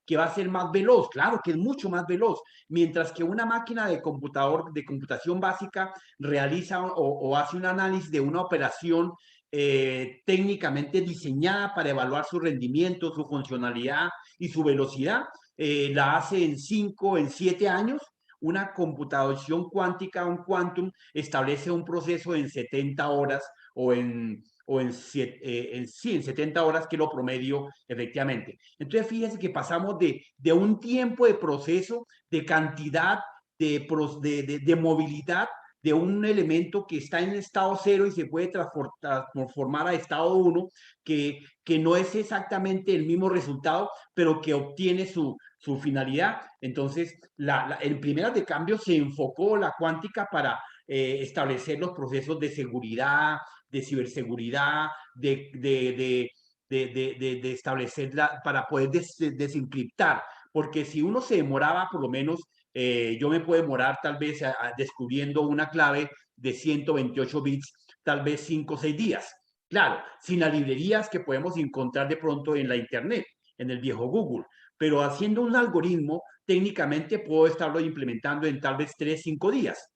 que va a ser más veloz, claro que es mucho más veloz, mientras que una máquina de computación básica realiza o hace un análisis de una operación técnicamente diseñada para evaluar su rendimiento, su funcionalidad y su velocidad, la hace en 5, en 7 años. Una computación cuántica, un quantum, establece un proceso en 70 horas o en 70 horas, que lo promedio efectivamente. Entonces, fíjense que pasamos de un tiempo de proceso, de cantidad, de movilidad, de un elemento que está en estado 0 y se puede transformar a estado 1, que no es exactamente el mismo resultado, pero que obtiene su finalidad. Entonces, en primeras de cambio se enfocó la cuántica para establecer los procesos de seguridad, de ciberseguridad, de establecerla para poder desencriptar, porque si uno se demoraba, por lo menos yo me puedo demorar tal vez descubriendo una clave de 128 bits, tal vez 5 o 6 días. Claro, sin las librerías que podemos encontrar de pronto en la internet, en el viejo Google, pero haciendo un algoritmo, técnicamente puedo estarlo implementando en tal vez 3 o 5 días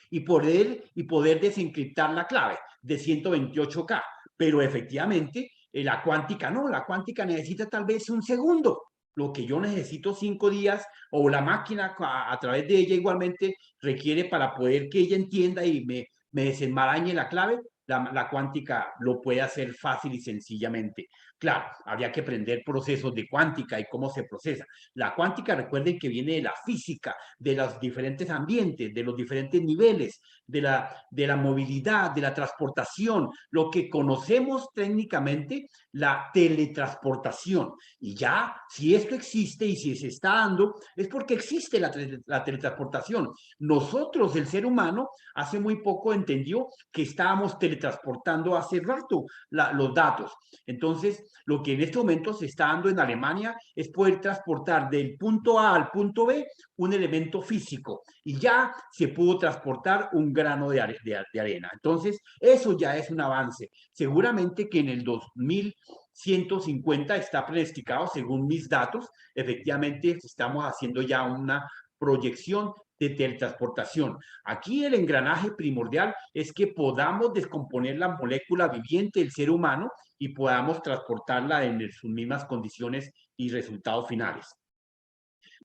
y poder desencriptar la clave de 128K. Pero efectivamente, la cuántica no, la cuántica necesita tal vez un segundo. Lo que yo necesito 5 días, o la máquina a través de ella igualmente requiere para poder que ella entienda y me desenmarañe la clave, la cuántica lo puede hacer fácil y sencillamente. Claro, habría que aprender procesos de cuántica y cómo se procesa. La cuántica, recuerden que viene de la física, de los diferentes ambientes, de los diferentes niveles, de la movilidad, de la transportación, lo que conocemos técnicamente, la teletransportación. Y ya, si esto existe y si se está dando, es porque existe la teletransportación. Nosotros, el ser humano, hace muy poco entendió que estábamos teletransportando hace rato los datos. Entonces, lo que en este momento se está dando en Alemania es poder transportar del punto A al punto B un elemento físico, y ya se pudo transportar un grano de arena. Entonces, eso ya es un avance. Seguramente que en el 2150 está pronosticado, según mis datos, efectivamente estamos haciendo ya una proyección de teletransportación. Aquí el engranaje primordial es que podamos descomponer la molécula viviente del ser humano y podamos transportarla en sus mismas condiciones y resultados finales.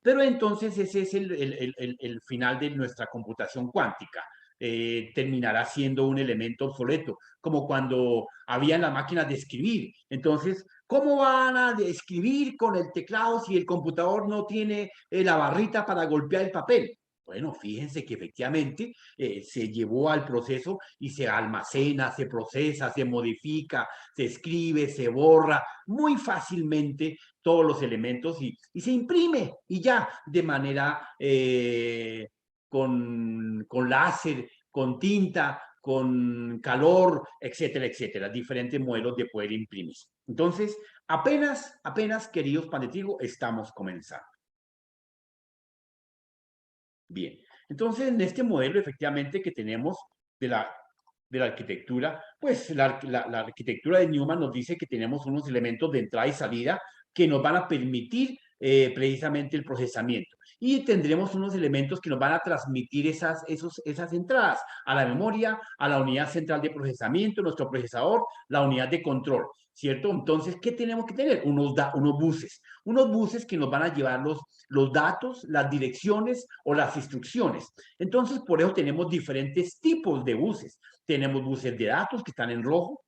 Pero entonces ese es el final de nuestra computación cuántica. terminará siendo un elemento obsoleto, como cuando habían las máquinas de escribir. Entonces, ¿cómo van a escribir con el teclado si el computador no tiene la barrita para golpear el papel? Bueno, fíjense que efectivamente se llevó al proceso y se almacena, se procesa, se modifica, se escribe, se borra muy fácilmente todos los elementos y se imprime y ya de manera con láser, con tinta, con calor, etcétera, etcétera, diferentes modelos de poder imprimir. Entonces, apenas, queridos pan de trigo, estamos comenzando. Bien, entonces en este modelo efectivamente que tenemos de la arquitectura, pues la arquitectura de Newman nos dice que tenemos unos elementos de entrada y salida que nos van a permitir precisamente el procesamiento. Y tendremos unos elementos que nos van a transmitir esas entradas a la memoria, a la unidad central de procesamiento, nuestro procesador, la unidad de control, ¿cierto? Entonces, ¿qué tenemos que tener? Unos buses que nos van a llevar los datos, las direcciones o las instrucciones. Entonces, por eso tenemos diferentes tipos de buses. Tenemos buses de datos que están en rojo,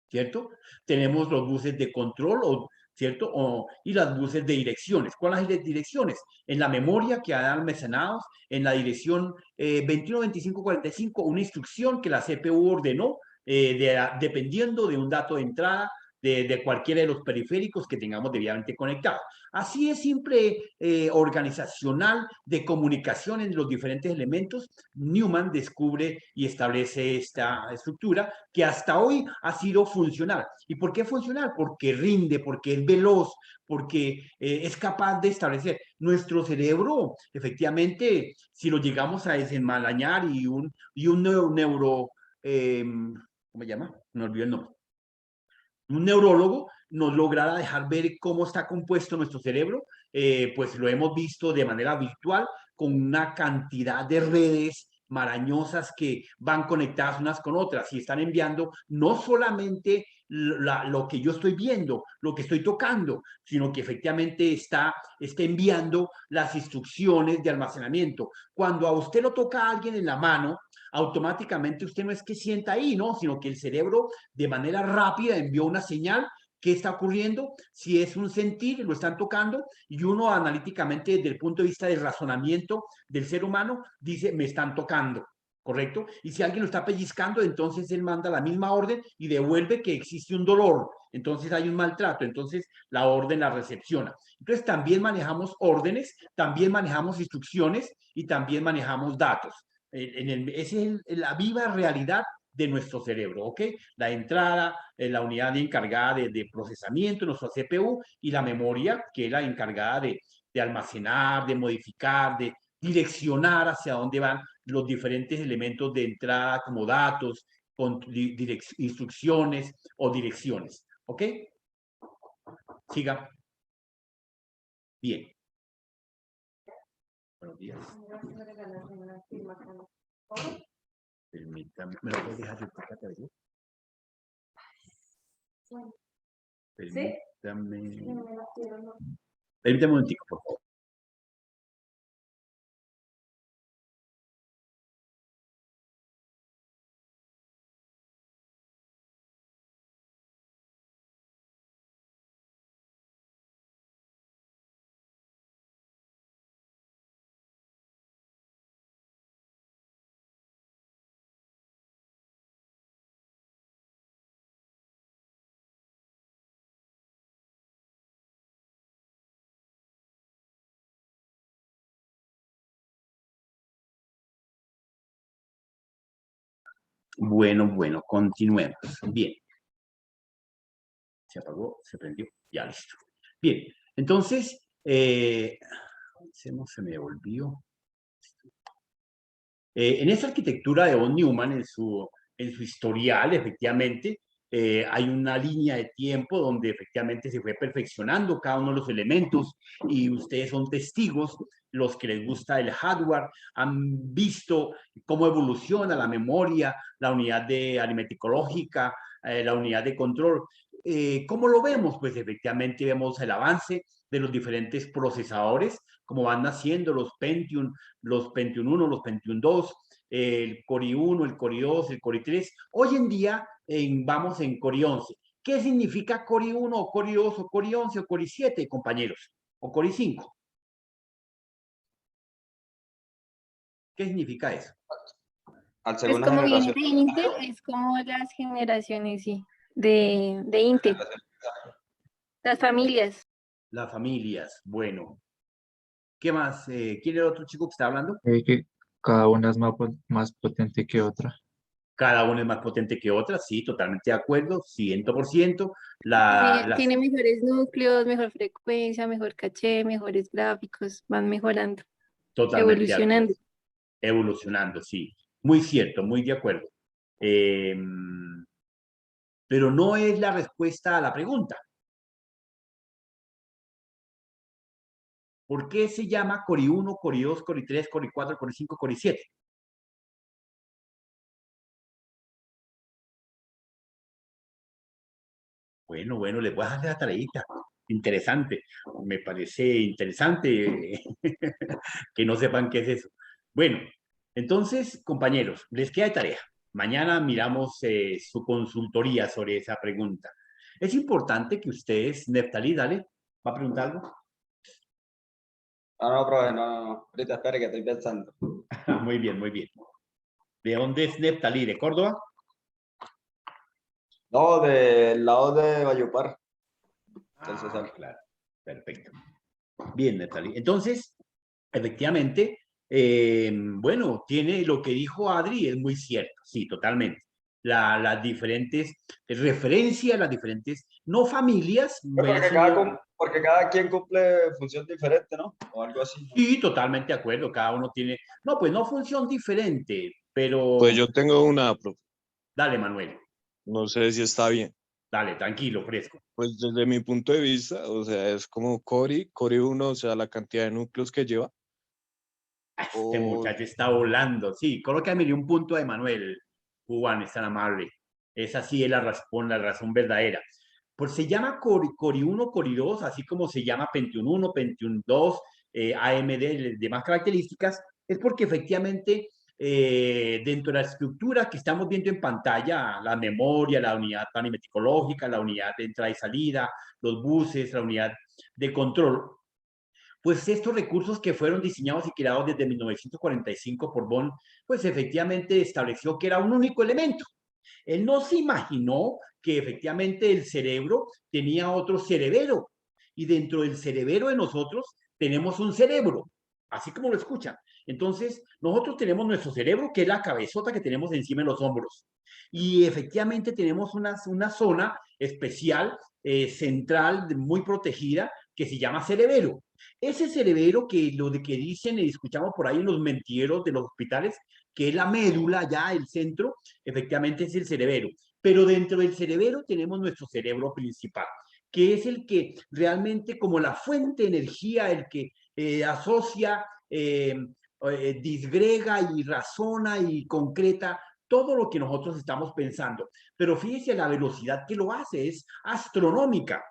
¿cierto? Tenemos los buses de control, ¿cierto? Y las buses de direcciones. ¿Cuáles son las direcciones? En la memoria que han almacenados, en la dirección 212545, una instrucción que la CPU ordenó dependiendo de un dato de entrada de cualquiera de los periféricos que tengamos debidamente conectados. Así es simple organizacional de comunicación entre los diferentes elementos. Newman descubre y establece esta estructura que hasta hoy ha sido funcional. ¿Y por qué funcional? Porque rinde, porque es veloz, porque es capaz de establecer. Nuestro cerebro, efectivamente, si lo llegamos a desenmarañar y un neuro ¿cómo se llama? No olvido el nombre. Un neurólogo nos logrará dejar ver cómo está compuesto nuestro cerebro, pues lo hemos visto de manera virtual con una cantidad de redes marañosas que van conectadas unas con otras y están enviando no solamente lo que yo estoy viendo, lo que estoy tocando, sino que efectivamente está enviando las instrucciones de almacenamiento. Cuando a usted lo toca a alguien en la mano, automáticamente usted no es que sienta ahí, ¿no? Sino que el cerebro de manera rápida envió una señal. ¿Qué está ocurriendo? Si es un sentir, lo están tocando, y uno analíticamente desde el punto de vista del razonamiento del ser humano dice, me están tocando, ¿correcto? Y si alguien lo está pellizcando, entonces él manda la misma orden y devuelve que existe un dolor, entonces hay un maltrato, entonces la orden la recepciona. Entonces también manejamos órdenes, también manejamos instrucciones y también manejamos datos. Esa es la viva realidad de nuestro cerebro, ¿ok? La entrada, la unidad encargada de procesamiento, nuestra CPU, y la memoria, que es la encargada de almacenar, de modificar, de direccionar hacia dónde van los diferentes elementos de entrada, como datos, con instrucciones o direcciones, ¿ok? Siga. Bien. Buenos días. Permítame, ¿me lo puedes dejar yo por acá? Permítame. Permítame un momentico, por favor. Bueno, continuemos. Bien. Se apagó, se prendió, ya listo. Bien, entonces, se me volvió. En esa arquitectura de von Neumann, en su historial, efectivamente, hay una línea de tiempo donde efectivamente se fue perfeccionando cada uno de los elementos y ustedes son testigos, los que les gusta el hardware, han visto cómo evoluciona la memoria, la unidad de aritmética lógica, la unidad de control. ¿cómo lo vemos? Pues efectivamente vemos el avance de los diferentes procesadores, como van naciendo los Pentium 1, los Pentium 2, el Core i1, el Core i2, el Core i3. Hoy en día vamos en Core i11. ¿Qué significa Core i1 o Core i2 o Core i11 o Core i7, compañeros? O Core i5. ¿Qué significa eso? Al Pues segunda como viene generación. de Intel, es como las generaciones, sí, de Intel, las familias. Las familias, bueno. ¿Qué más? ¿Quién era el otro chico que está hablando? Que cada una es más potente que otra. Cada una es más potente que otra, sí, totalmente de acuerdo, 100%. Las Tiene mejores núcleos, mejor frecuencia, mejor caché, mejores gráficos, van mejorando, totalmente de acuerdo. evolucionando. Evolucionando, sí. Muy cierto, muy de acuerdo. Pero no es la respuesta a la pregunta. ¿Por qué se llama Core i1, Core i2, Core i3, Core i4, Core i5, Core i7? Bueno, les voy a hacer la tareita. Interesante. Me parece interesante que no sepan qué es eso. Bueno, entonces, compañeros, les queda de tarea. Mañana miramos su consultoría sobre esa pregunta. Es importante que ustedes, Neftalí, dale, ¿va a preguntar algo? No, profe, no. Ahorita espere que estoy pensando. Muy bien, muy bien. ¿De dónde es Neftalí? ¿De Córdoba? No, del lado de Valledupar. Claro, perfecto. Bien, Neftalí. Entonces, efectivamente, bueno, tiene lo que dijo Adri, es muy cierto, sí, totalmente. Las diferentes referencias, las diferentes, no familias. Porque cada quien cumple función diferente, ¿no? O algo así. Sí, totalmente de acuerdo, cada uno tiene, no, pues no función diferente, pero... Pues yo tengo una, profe. Dale, Manuel. No sé si está bien. Dale, tranquilo, fresco. Pues desde mi punto de vista, o sea, es como Core 1, o sea, la cantidad de núcleos que lleva. Este muchacho está volando, sí, colócame un punto a Manuel, Juan, es tan amable. Esa sí es la razón verdadera. Pues se llama Core 1, Core 2, así como se llama Pentium 1, Pentium 2, AMD, demás características, es porque efectivamente dentro de la estructura que estamos viendo en pantalla, la memoria, la unidad planimetricológica, la unidad de entrada y salida, los buses, la unidad de control, pues estos recursos que fueron diseñados y creados desde 1945 por Bond, pues efectivamente estableció que era un único elemento. Él no se imaginó que efectivamente el cerebro tenía otro cerebelo, y dentro del cerebelo de nosotros tenemos un cerebro, así como lo escuchan. Entonces, nosotros tenemos nuestro cerebro, que es la cabezota que tenemos encima de los hombros, y efectivamente tenemos una zona especial, central, muy protegida, que se llama cerebelo. Ese cerebelo que lo de que dicen y escuchamos por ahí en los mentideros de los hospitales, que es la médula, ya el centro, efectivamente es el cerebelo. Pero dentro del cerebelo tenemos nuestro cerebro principal, que es el que realmente como la fuente de energía, el que asocia, disgrega y razona y concreta todo lo que nosotros estamos pensando. Pero fíjese, la velocidad que lo hace es astronómica.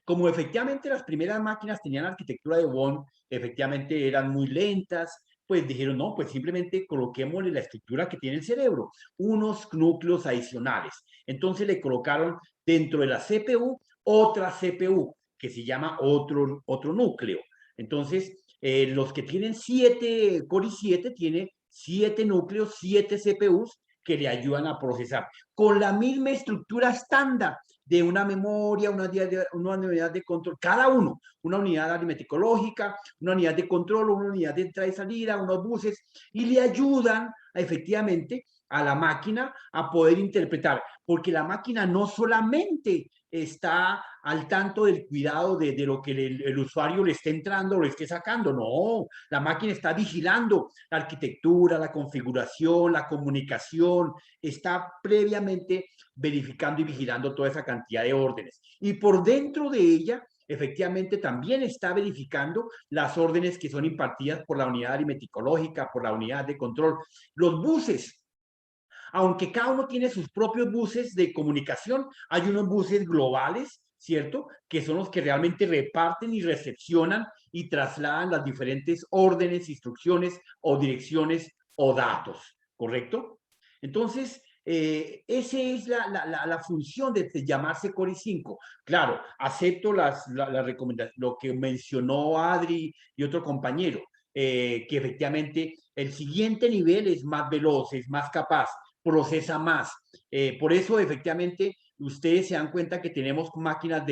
Como efectivamente las primeras máquinas tenían arquitectura de Bond, efectivamente eran muy lentas, pues dijeron, no, pues simplemente coloquémosle la estructura que tiene el cerebro, unos núcleos adicionales. Entonces le colocaron dentro de la CPU otra CPU, que se llama otro núcleo. Entonces, los que tienen Core i7 tiene 7 núcleos, 7 CPUs que le ayudan a procesar con la misma estructura estándar de una memoria, una unidad de control, cada uno, una unidad aritmético-lógica, una unidad de control, una unidad de entrada y salida, unos buses, y le ayudan efectivamente a la máquina a poder interpretar, porque la máquina no solamente está al tanto del cuidado de lo que el usuario le esté entrando o le esté sacando, no, la máquina está vigilando la arquitectura, la configuración, la comunicación, está previamente verificando y vigilando toda esa cantidad de órdenes. Y por dentro de ella, efectivamente, también está verificando las órdenes que son impartidas por la unidad aritmético-lógica, por la unidad de control, los buses. Aunque cada uno tiene sus propios buses de comunicación, hay unos buses globales, ¿cierto? Que son los que realmente reparten y recepcionan y trasladan las diferentes órdenes, instrucciones o direcciones o datos, ¿correcto? Entonces, esa es la función de llamarse Core i5. Claro, acepto la recomendación, lo que mencionó Adri y otro compañero, que efectivamente el siguiente nivel es más veloz, es más capaz, procesa más. Por eso, efectivamente, ustedes se dan cuenta que tenemos máquinas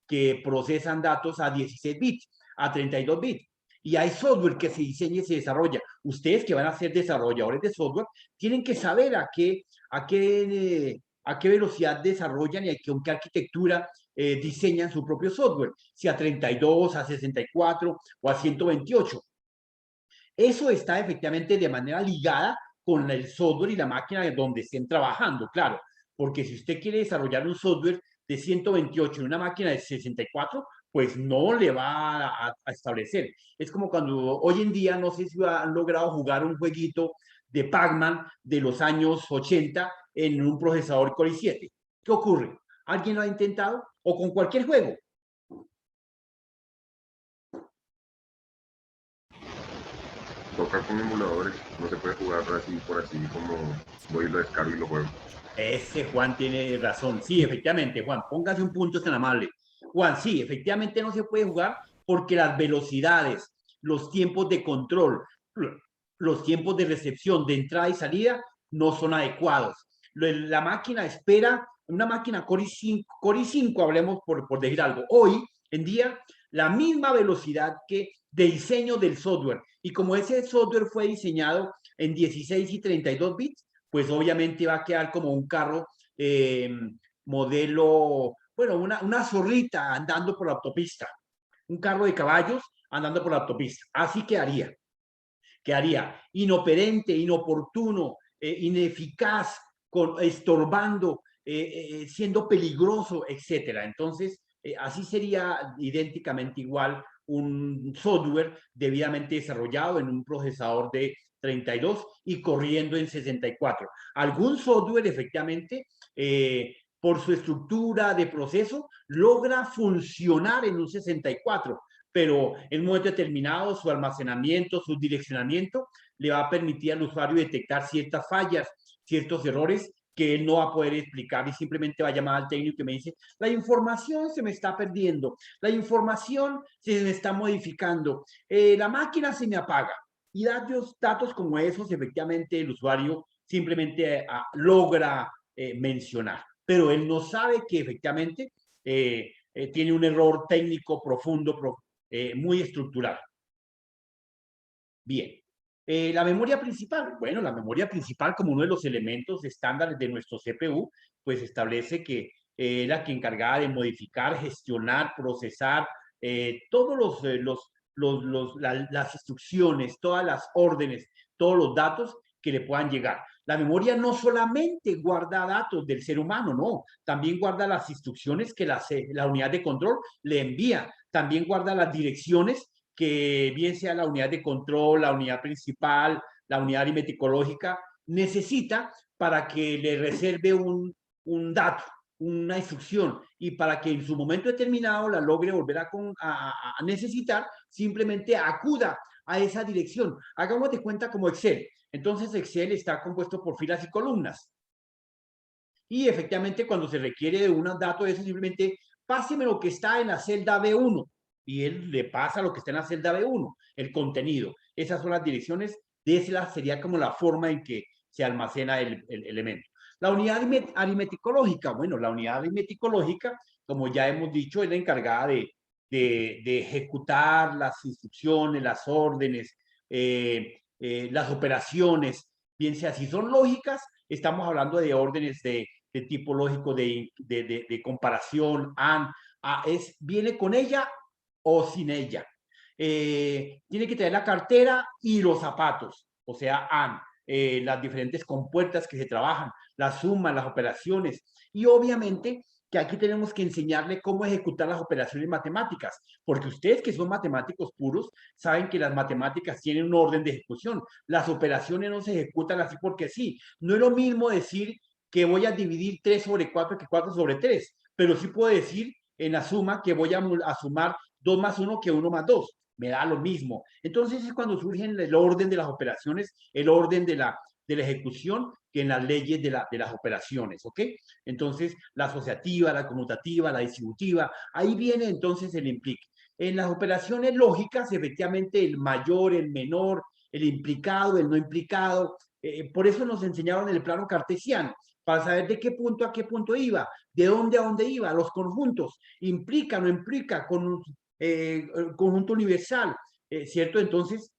que procesan datos a 16 bits, a 32 bits. Y hay software que se diseña y se desarrolla. Ustedes que van a ser desarrolladores de software, tienen que saber a qué velocidad desarrollan y con qué arquitectura diseñan su propio software, si a 32, a 64 o a 128. Eso está efectivamente de manera ligada con el software y la máquina de donde estén trabajando, claro, porque si usted quiere desarrollar un software de 128 en una máquina de 64, pues no le va a establecer. Es como cuando hoy en día, no sé si han logrado jugar un jueguito de Pac-Man de los años 80 en un procesador Core i7. ¿Qué ocurre? ¿Alguien lo ha intentado? O con cualquier juego. Toca con emuladores, no se puede jugar así por así como voy y lo descargo y lo juego. Ese Juan tiene razón. Sí, efectivamente, Juan, póngase un punto tan amable. Juan, sí, efectivamente no se puede jugar porque las velocidades, los tiempos de control, los tiempos de recepción, de entrada y salida no son adecuados. La máquina espera, una máquina Core i5, hablemos por decir algo. Hoy en día, la misma velocidad que de diseño del software. Y como ese software fue diseñado en 16 y 32 bits, pues obviamente va a quedar como un carro modelo, bueno, una zorrita andando por la autopista, un carro de caballos andando por la autopista. Así quedaría inoperante, inoportuno, ineficaz, estorbando, siendo peligroso, etcétera. Entonces, así sería idénticamente igual un software debidamente desarrollado en un procesador de 32 y corriendo en 64. Algún software, efectivamente, por su estructura de proceso, logra funcionar en un 64, pero en un momento determinado su almacenamiento, su direccionamiento, le va a permitir al usuario detectar ciertas fallas, ciertos errores que él no va a poder explicar y simplemente va a llamar al técnico que me dice, la información se me está perdiendo, la información se me está modificando, la máquina se me apaga. Y datos como esos, efectivamente, el usuario simplemente logra mencionar, pero él no sabe que efectivamente tiene un error técnico profundo, muy estructural. Bien. La memoria principal. Bueno, la memoria principal, como uno de los elementos estándares de nuestro CPU, pues establece que la que encargada de modificar, gestionar, procesar todos las instrucciones, todas las órdenes, todos los datos que le puedan llegar. La memoria no solamente guarda datos del ser humano, no, también guarda las instrucciones que la unidad de control le envía, también guarda las direcciones que bien sea la unidad de control, la unidad principal, la unidad aritmético-lógica, necesita para que le reserve un dato, una instrucción, y para que en su momento determinado la logre volver a necesitar, simplemente acuda a esa dirección. Hagamos de cuenta como Excel. Entonces Excel está compuesto por filas y columnas. Y efectivamente cuando se requiere de un dato de eso, simplemente páseme lo que está en la celda B1. Y él le pasa lo que está en la celda B1, el contenido. Esas son las direcciones. De esa sería como la forma en que se almacena el elemento. La unidad aritmético-lógica. Bueno, la unidad aritmético-lógica, como ya hemos dicho, es la encargada de ejecutar las instrucciones, las órdenes, las operaciones, bien sea si son lógicas, estamos hablando de órdenes de tipo lógico de comparación, AND, viene con ella o sin ella. Tiene que tener la cartera y los zapatos, o sea, AND, las diferentes compuertas que se trabajan, las sumas, las operaciones, y obviamente que aquí tenemos que enseñarle cómo ejecutar las operaciones matemáticas, porque ustedes que son matemáticos puros saben que las matemáticas tienen un orden de ejecución. Las operaciones no se ejecutan así porque sí. No es lo mismo decir que voy a dividir 3 sobre 4 que 4 sobre 3, pero sí puedo decir en la suma que voy a sumar 2 más 1 que 1 más 2. Me da lo mismo. Entonces es cuando surge el orden de las operaciones, el orden de la ejecución, que en las leyes de las operaciones, ¿ok? Entonces, la asociativa, la conmutativa, la distributiva, ahí viene entonces el implique. En las operaciones lógicas, efectivamente, el mayor, el menor, el implicado, el no implicado, por eso nos enseñaron el plano cartesiano, para saber de qué punto a qué punto iba, de dónde a dónde iba, los conjuntos, implica, no implica, con conjunto universal, ¿cierto? Entonces,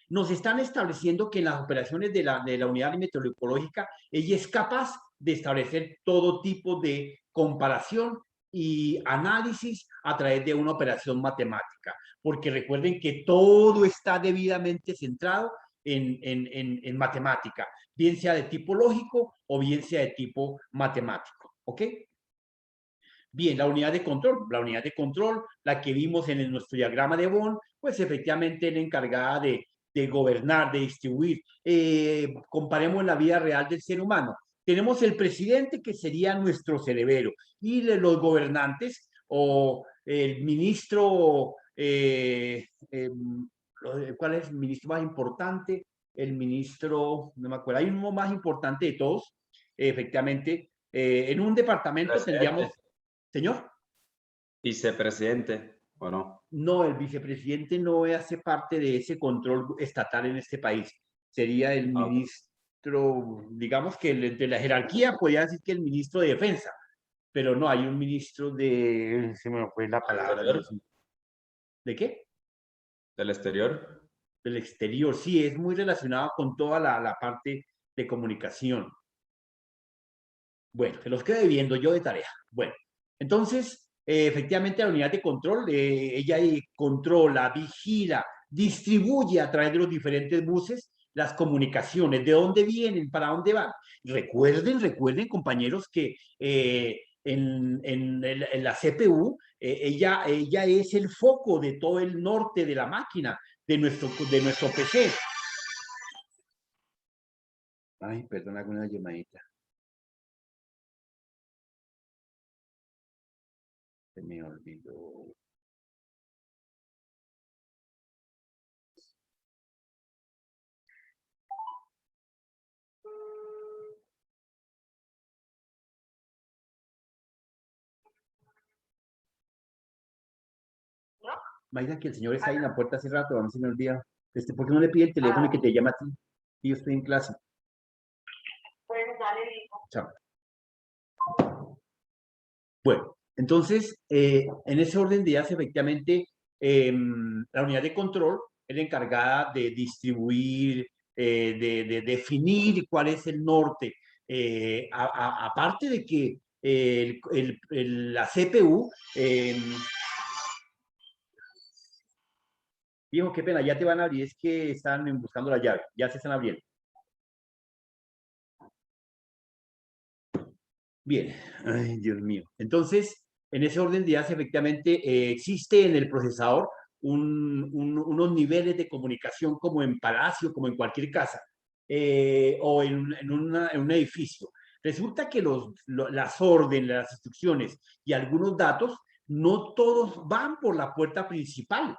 nos están estableciendo que en las operaciones de la unidad meteorológica, ella es capaz de establecer todo tipo de comparación y análisis a través de una operación matemática, porque recuerden que todo está debidamente centrado en matemática, bien sea de tipo lógico o bien sea de tipo matemático, ¿ok? Bien, la unidad de control, la que vimos en nuestro diagrama de Bonn, pues efectivamente es la encargada de gobernar, de distribuir. Comparemos la vida real del ser humano. Tenemos el presidente, que sería nuestro cerebro, y los gobernantes, o el ministro, ¿cuál es el ministro más importante? El ministro, no me acuerdo, hay uno más importante de todos, efectivamente. En un departamento tendríamos... Señor. Vicepresidente, ¿o no? No, el vicepresidente no hace parte de ese control estatal en este país. Sería el ministro, digamos que entre la jerarquía podría decir que el ministro de Defensa, pero no, hay un ministro de... Se me fue la palabra. ¿De qué? ¿Del exterior? Del exterior, sí, es muy relacionado con toda la parte de comunicación. Bueno, se los quedé viendo yo de tarea. Bueno, entonces, efectivamente la unidad de control, ella controla, vigila, distribuye a través de los diferentes buses las comunicaciones, de dónde vienen, para dónde van. Recuerden, compañeros, que en la CPU, ella es el foco de todo el norte de la máquina, de nuestro PC. Ay, perdona, una llamadita. Se me olvidó. Imagina que el señor está ahí en la puerta hace rato, a mí se me olvida. ¿Por qué no le pide el teléfono y que te llame a ti? Y yo estoy en clase. Pues ya le digo. Chao. Bueno, entonces, en ese orden de ideas, efectivamente, la unidad de control es la encargada de distribuir, de definir cuál es el norte. Aparte de que la CPU... Viejo, qué pena, ya te van a abrir, es que están buscando la llave, ya se están abriendo. Bien, ay, Dios mío. Entonces, en ese orden de ideas, efectivamente, existe en el procesador unos niveles de comunicación como en palacio, como en cualquier casa, o en un edificio. Resulta que las órdenes, las instrucciones y algunos datos, no todos van por la puerta principal,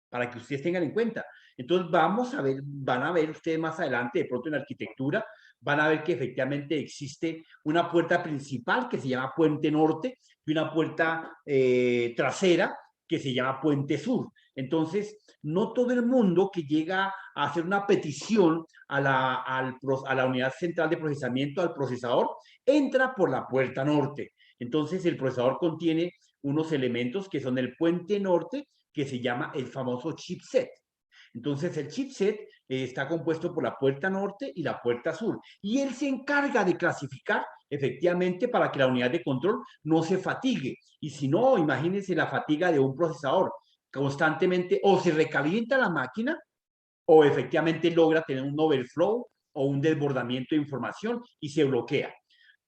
para que ustedes tengan en cuenta. Entonces van a ver ustedes más adelante, de pronto en arquitectura, van a ver que efectivamente existe una puerta principal que se llama Puente Norte y una puerta trasera que se llama Puente Sur. Entonces, no todo el mundo que llega a hacer una petición a la unidad central de procesamiento, al procesador, entra por la puerta norte. Entonces, el procesador contiene unos elementos que son el Puente Norte, que se llama el famoso chipset. Entonces, el chipset está compuesto por la puerta norte y la puerta sur. Y él se encarga de clasificar, efectivamente, para que la unidad de control no se fatigue. Y si no, imagínense la fatiga de un procesador. Constantemente o se recalienta la máquina o efectivamente logra tener un overflow o un desbordamiento de información y se bloquea.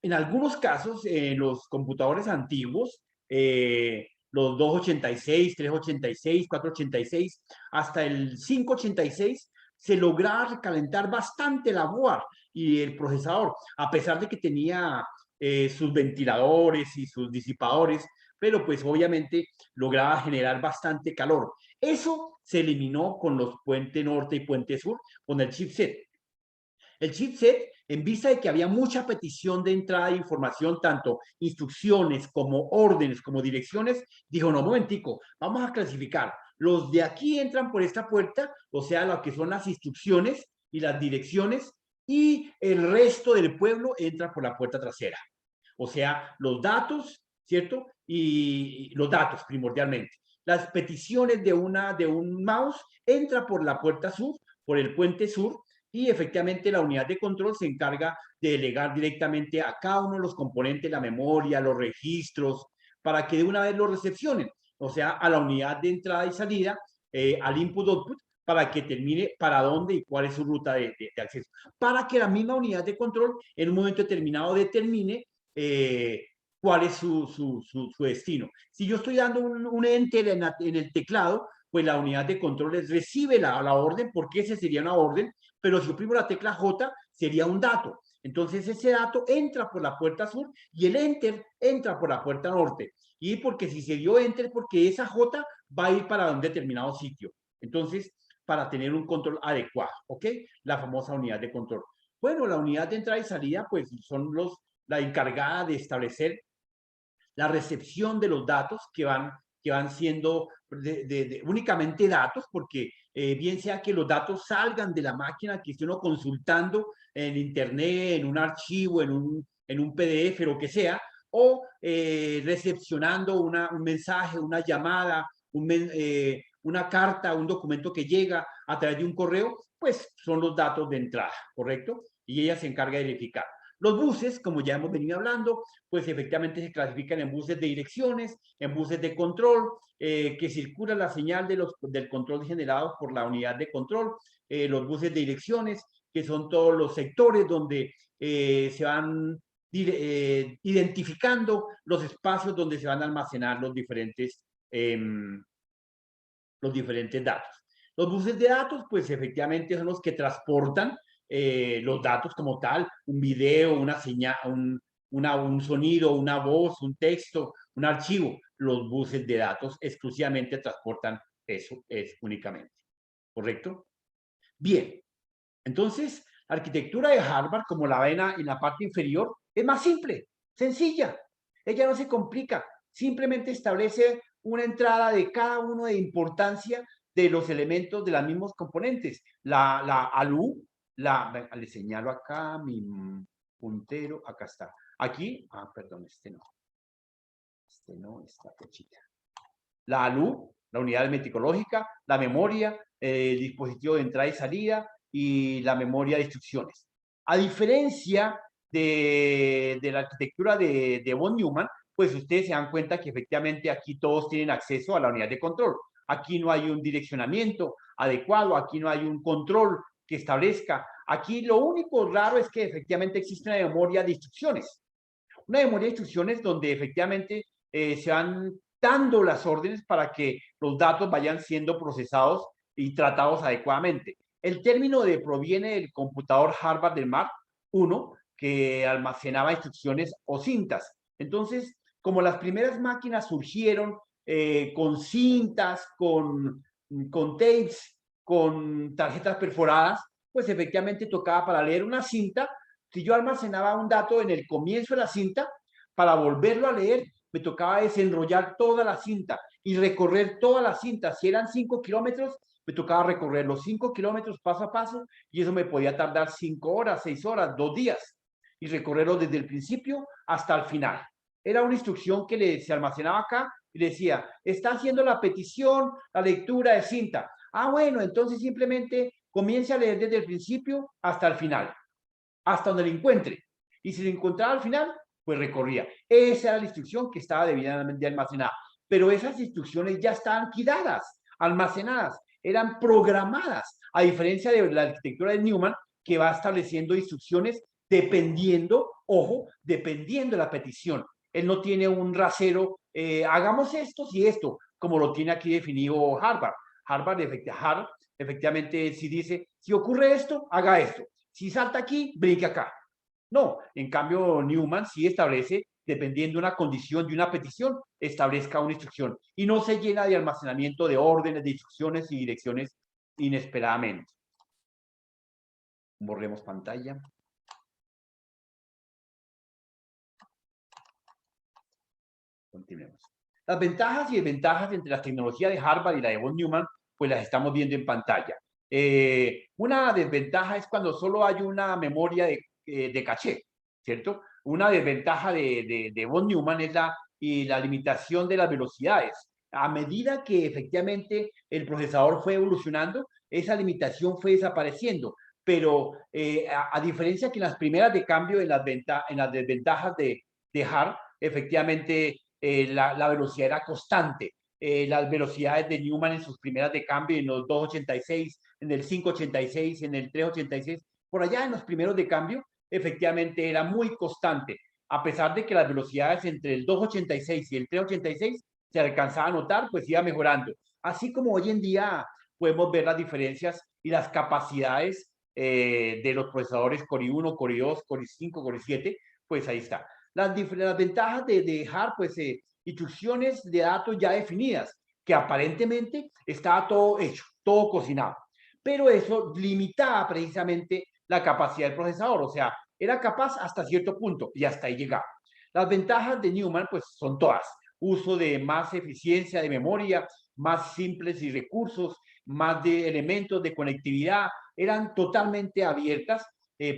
en algunos casos, los computadores antiguos, los 286, 386, 486, hasta el 586, se lograba recalentar bastante la board y el procesador, a pesar de que tenía sus ventiladores y sus disipadores, pero pues obviamente lograba generar bastante calor. Eso se eliminó con los puente norte y puente sur, con el chipset. El chipset, en vista de que había mucha petición de entrada de información, tanto instrucciones como órdenes, como direcciones, dijo, no, momentico, vamos a clasificar. Los de aquí entran por esta puerta, o sea, lo que son las instrucciones y las direcciones, y el resto del pueblo entra por la puerta trasera. O sea, los datos, ¿cierto? Y los datos primordialmente. Las peticiones de un mouse entra por la puerta sur, por el puente sur, y efectivamente la unidad de control se encarga de delegar directamente a cada uno de los componentes, la memoria, los registros, para que de una vez lo recepcionen, o sea, a la unidad de entrada y salida, al input-output, para que termine para dónde y cuál es su ruta de acceso, para que la misma unidad de control en un momento determinado determine cuál es su destino. Si yo estoy dando un enter en el teclado, pues la unidad de control recibe la orden, porque esa sería una orden, pero si oprimo la tecla J, sería un dato. Entonces ese dato entra por la puerta sur y el enter entra por la puerta norte. Y porque si se dio enter, porque esa J va a ir para un determinado sitio. Entonces, para tener un control adecuado, ¿ok? La famosa unidad de control. Bueno, la unidad de entrada y salida, pues son la encargada de establecer la recepción de los datos que van siendo únicamente datos, porque bien sea que los datos salgan de la máquina, que esté uno consultando en internet, en un archivo, en un PDF, lo que sea, o recepcionando un mensaje, una llamada, una carta, un documento que llega a través de un correo, pues son los datos de entrada, ¿correcto? Y ella se encarga de verificar. Los buses, como ya hemos venido hablando, pues efectivamente se clasifican en buses de direcciones, en buses de control, que circula la señal del control generado por la unidad de control, los buses de direcciones, que son todos los sectores donde se van identificando los espacios donde se van a almacenar los diferentes datos. Los buses de datos, pues efectivamente son los que transportan los datos como tal, un video, una señal, un sonido, una voz, un texto, un archivo. Los buses de datos exclusivamente transportan eso, es únicamente. ¿Correcto? Bien. Entonces, la arquitectura de Harvard, como la ven en la parte inferior, es más simple, sencilla. Ella no se complica, simplemente establece una entrada de cada uno de importancia de los elementos de los mismos componentes. La ALU, le señalo acá mi puntero, acá está. Aquí, perdón, este no, esta flechita. La ALU, la unidad aritmético-lógica, la memoria, el dispositivo de entrada y salida y la memoria de instrucciones. A diferencia de la arquitectura de von Neumann, pues ustedes se dan cuenta que efectivamente aquí todos tienen acceso a la unidad de control. Aquí no hay un direccionamiento adecuado, aquí no hay un control que establezca. Aquí lo único raro es que efectivamente existe una memoria de instrucciones. Una memoria de instrucciones donde efectivamente se van dando las órdenes para que los datos vayan siendo procesados y tratados adecuadamente. El término proviene del computador Harvard del Mark I, que almacenaba instrucciones o cintas. Entonces, como las primeras máquinas surgieron con cintas, con tapes, con tarjetas perforadas, pues efectivamente tocaba para leer una cinta. Si yo almacenaba un dato en el comienzo de la cinta, para volverlo a leer, me tocaba desenrollar toda la cinta y recorrer toda la cinta. Si eran 5 kilómetros, me tocaba recorrer los 5 kilómetros paso a paso y eso me podía tardar 5 horas, 6 horas, 2 días y recorrerlo desde el principio hasta el final. Era una instrucción que se almacenaba acá y le decía, está haciendo la petición, la lectura de cinta. Bueno, entonces simplemente comience a leer desde el principio hasta el final, hasta donde lo encuentre. Y si lo encontraba al final, pues recorría. Esa era la instrucción que estaba debidamente almacenada. Pero esas instrucciones ya estaban quedadas, almacenadas, eran programadas, a diferencia de la arquitectura de Neumann, que va estableciendo instrucciones dependiendo Ojo, dependiendo de la petición. Él no tiene un rasero, hagamos esto y esto, como lo tiene aquí definido Harvard. Harvard, efectivamente, si dice, si ocurre esto, haga esto. Si salta aquí, brinque acá. No, en cambio, Newman sí establece, dependiendo de una condición, de una petición, establezca una instrucción. Y no se llena de almacenamiento de órdenes, de instrucciones y direcciones inesperadamente. Borremos pantalla. Continuemos. Las ventajas y desventajas entre las tecnologías de Harvard y la de von Neumann, pues las estamos viendo en pantalla. Una desventaja es cuando solo hay una memoria de caché, ¿cierto? Una desventaja de von Neumann es la limitación de las velocidades. A medida que efectivamente el procesador fue evolucionando, esa limitación fue desapareciendo. Pero a diferencia que en las primeras de cambio, en las desventajas de Harvard, efectivamente la velocidad era constante. Las velocidades de Newman en sus primeras de cambio, en los 286, en el 586, en el 386, por allá en los primeros de cambio, efectivamente era muy constante, a pesar de que las velocidades entre el 286 y el 386 se alcanzaba a notar, pues iba mejorando. Así como hoy en día podemos ver las diferencias y las capacidades de los procesadores Core i1, Core i2, Core i5, Core i7, pues ahí está. Las ventajas de dejar, pues, instrucciones de datos ya definidas, que aparentemente estaba todo hecho, todo cocinado. Pero eso limitaba precisamente la capacidad del procesador, o sea, era capaz hasta cierto punto y hasta ahí llegaba. Las ventajas de Newman, pues, son todas. Uso de más eficiencia de memoria, más simples y recursos, más de elementos de conectividad, eran totalmente abiertas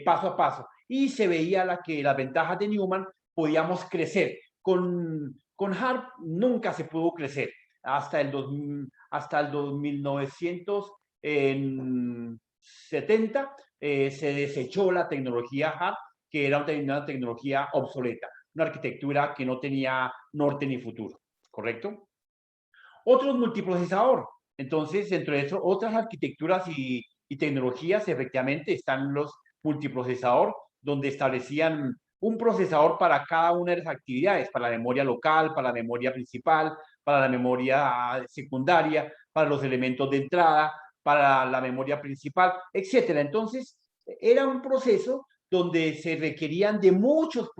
paso a paso. Y se veía las ventajas de Newman, podíamos crecer. Con Harp nunca se pudo crecer. Hasta el 1970 se desechó la tecnología Harp, que era una tecnología obsoleta, una arquitectura que no tenía norte ni futuro, ¿correcto? Otros multiprocesador. Entonces, dentro de eso, otras arquitecturas y tecnologías, efectivamente, están los multiprocesador, donde establecían un procesador para cada una de las actividades, para la memoria local, para la memoria principal, para la memoria secundaria, para los elementos de entrada, para la memoria principal, etcétera. Entonces, era un proceso donde se requerían de muchos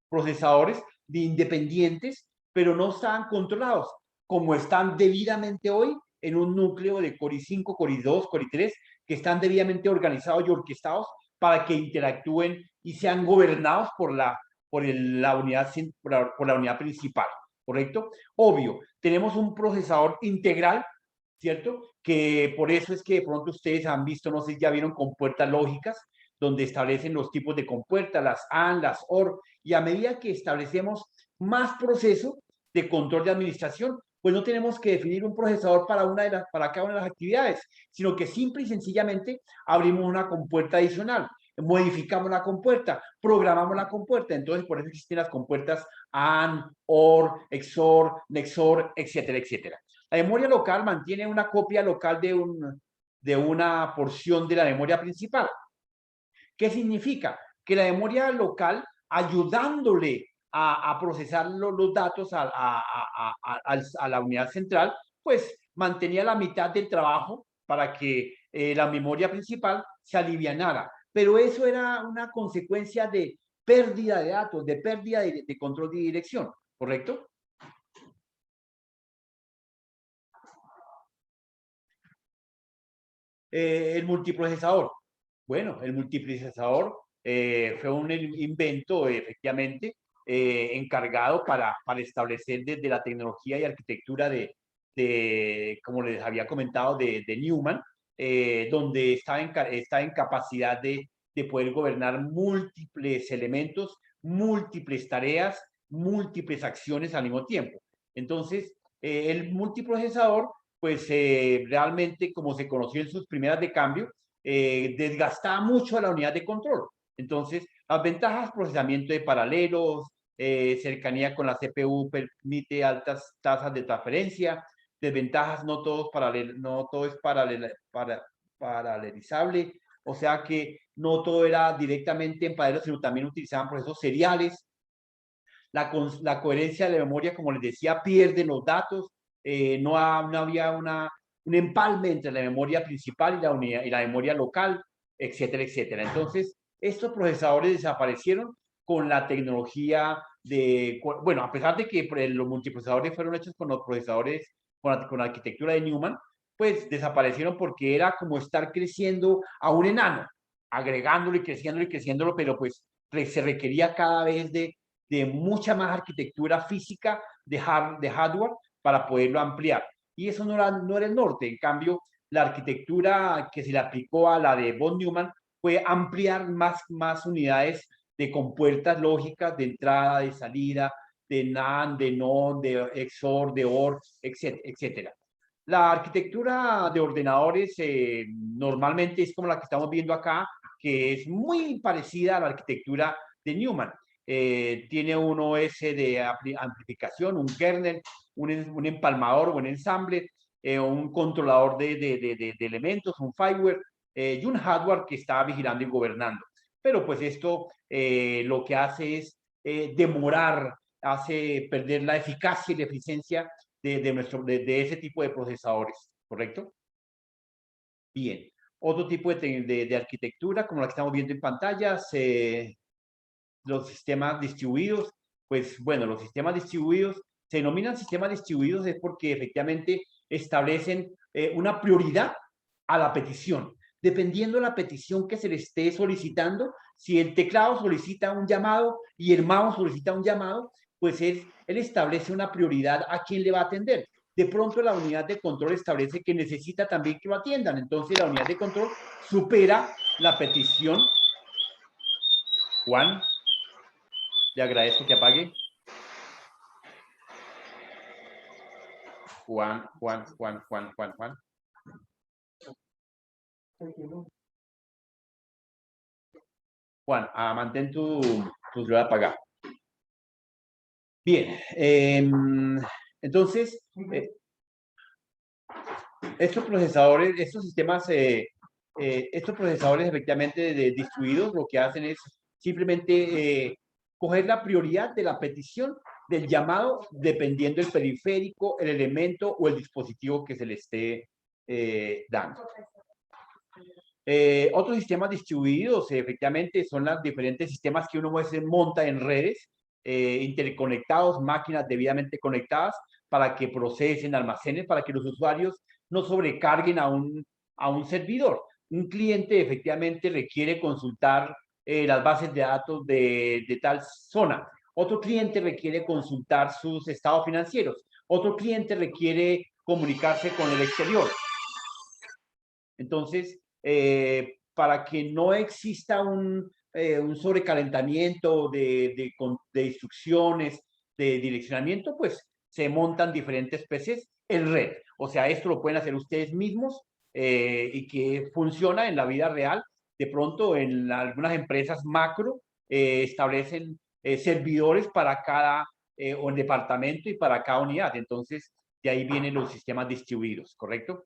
procesadores de independientes, pero no estaban controlados, como están debidamente hoy en un núcleo de Core i5, Core i2, Core i3, que están debidamente organizados y orquestados para que interactúen y sean gobernados por la unidad principal, ¿correcto? Obvio, tenemos un procesador integral, ¿cierto? Que por eso es que de pronto ustedes han visto, no sé si ya vieron compuertas lógicas, donde establecen los tipos de compuertas, las AND, las OR, y a medida que establecemos más procesos de control de administración, pues no tenemos que definir un procesador para cada una de las actividades, sino que simple y sencillamente abrimos una compuerta adicional, modificamos la compuerta, programamos la compuerta. Entonces, por eso existen las compuertas AND, OR, XOR, NEXOR, etcétera, etcétera. La memoria local mantiene una copia local de una porción de la memoria principal. ¿Qué significa? Que la memoria local, ayudándole a procesar los datos a la unidad central, pues mantenía la mitad del trabajo para que la memoria principal se alivianara. Pero eso era una consecuencia de pérdida de datos, de pérdida de control de dirección, ¿correcto? El multiprocesador. Bueno, el multiprocesador fue un invento, efectivamente, encargado para establecer desde la tecnología y arquitectura como les había comentado, de Newman, donde está en capacidad de poder gobernar múltiples elementos, múltiples tareas, múltiples acciones al mismo tiempo. Entonces, el multiprocesador, pues realmente, como se conoció en sus primeras de cambio, desgastaba mucho a la unidad de control. Entonces, las ventajas: procesamiento de paralelos, cercanía con la CPU, permite altas tasas de transferencia. Desventajas: no todo es paralelizable, o sea que no todo era directamente en paralelo, sino también utilizaban procesos seriales. La coherencia de la memoria, como les decía, pierde los datos, no había un empalme entre la memoria principal y la memoria local, etcétera, etcétera. Entonces, estos procesadores desaparecieron con la tecnología bueno, a pesar de que los multiprocesadores fueron hechos con los procesadores, con la arquitectura de Newman, pues desaparecieron porque era como estar creciendo a un enano, agregándolo y creciéndolo, pero pues se requería cada vez de mucha más arquitectura física de hardware para poderlo ampliar. Y eso no era el norte. En cambio, la arquitectura que se le aplicó a la de von Neumann fue ampliar más unidades de compuertas lógicas de entrada, de salida, de NAND, de NOR, de XOR, de OR, etcétera. La arquitectura de ordenadores normalmente es como la que estamos viendo acá, que es muy parecida a la arquitectura de Newman. Tiene un OS de amplificación, un kernel, un empalmador o un ensamble, un controlador de elementos, un fireware y un hardware que está vigilando y gobernando. Pero pues esto lo que hace es demorar, hace perder la eficacia y la eficiencia de ese tipo de procesadores, ¿correcto? Bien. Otro tipo de arquitectura, como la que estamos viendo en pantallas, los sistemas distribuidos. Pues bueno, los sistemas distribuidos se denominan sistemas distribuidos es porque efectivamente establecen una prioridad a la petición. Dependiendo de la petición que se le esté solicitando, si el teclado solicita un llamado y el mouse solicita un llamado, pues él establece una prioridad a quién le va a atender. De pronto la unidad de control establece que necesita también que lo atiendan. Entonces la unidad de control supera la petición. Juan, le agradezco que apague. Juan. Juan, mantén tu celular apagado. Bien, entonces, estos procesadores, estos procesadores efectivamente distribuidos lo que hacen es simplemente coger la prioridad de la petición del llamado dependiendo del periférico, el elemento o el dispositivo que se le esté dando. Otros sistemas distribuidos efectivamente son los diferentes sistemas que uno monta en redes interconectados, máquinas debidamente conectadas para que procesen, almacenen, para que los usuarios no sobrecarguen a un servidor. Un cliente efectivamente requiere consultar las bases de datos de tal zona. Otro cliente requiere consultar sus estados financieros. Otro cliente requiere comunicarse con el exterior. Entonces, para que no exista un sobrecalentamiento de instrucciones, de direccionamiento, pues se montan diferentes PCs en red. O sea, esto lo pueden hacer ustedes mismos y que funciona en la vida real. De pronto, en algunas empresas macro establecen servidores para cada departamento y para cada unidad. Entonces, de ahí vienen los sistemas distribuidos, ¿correcto?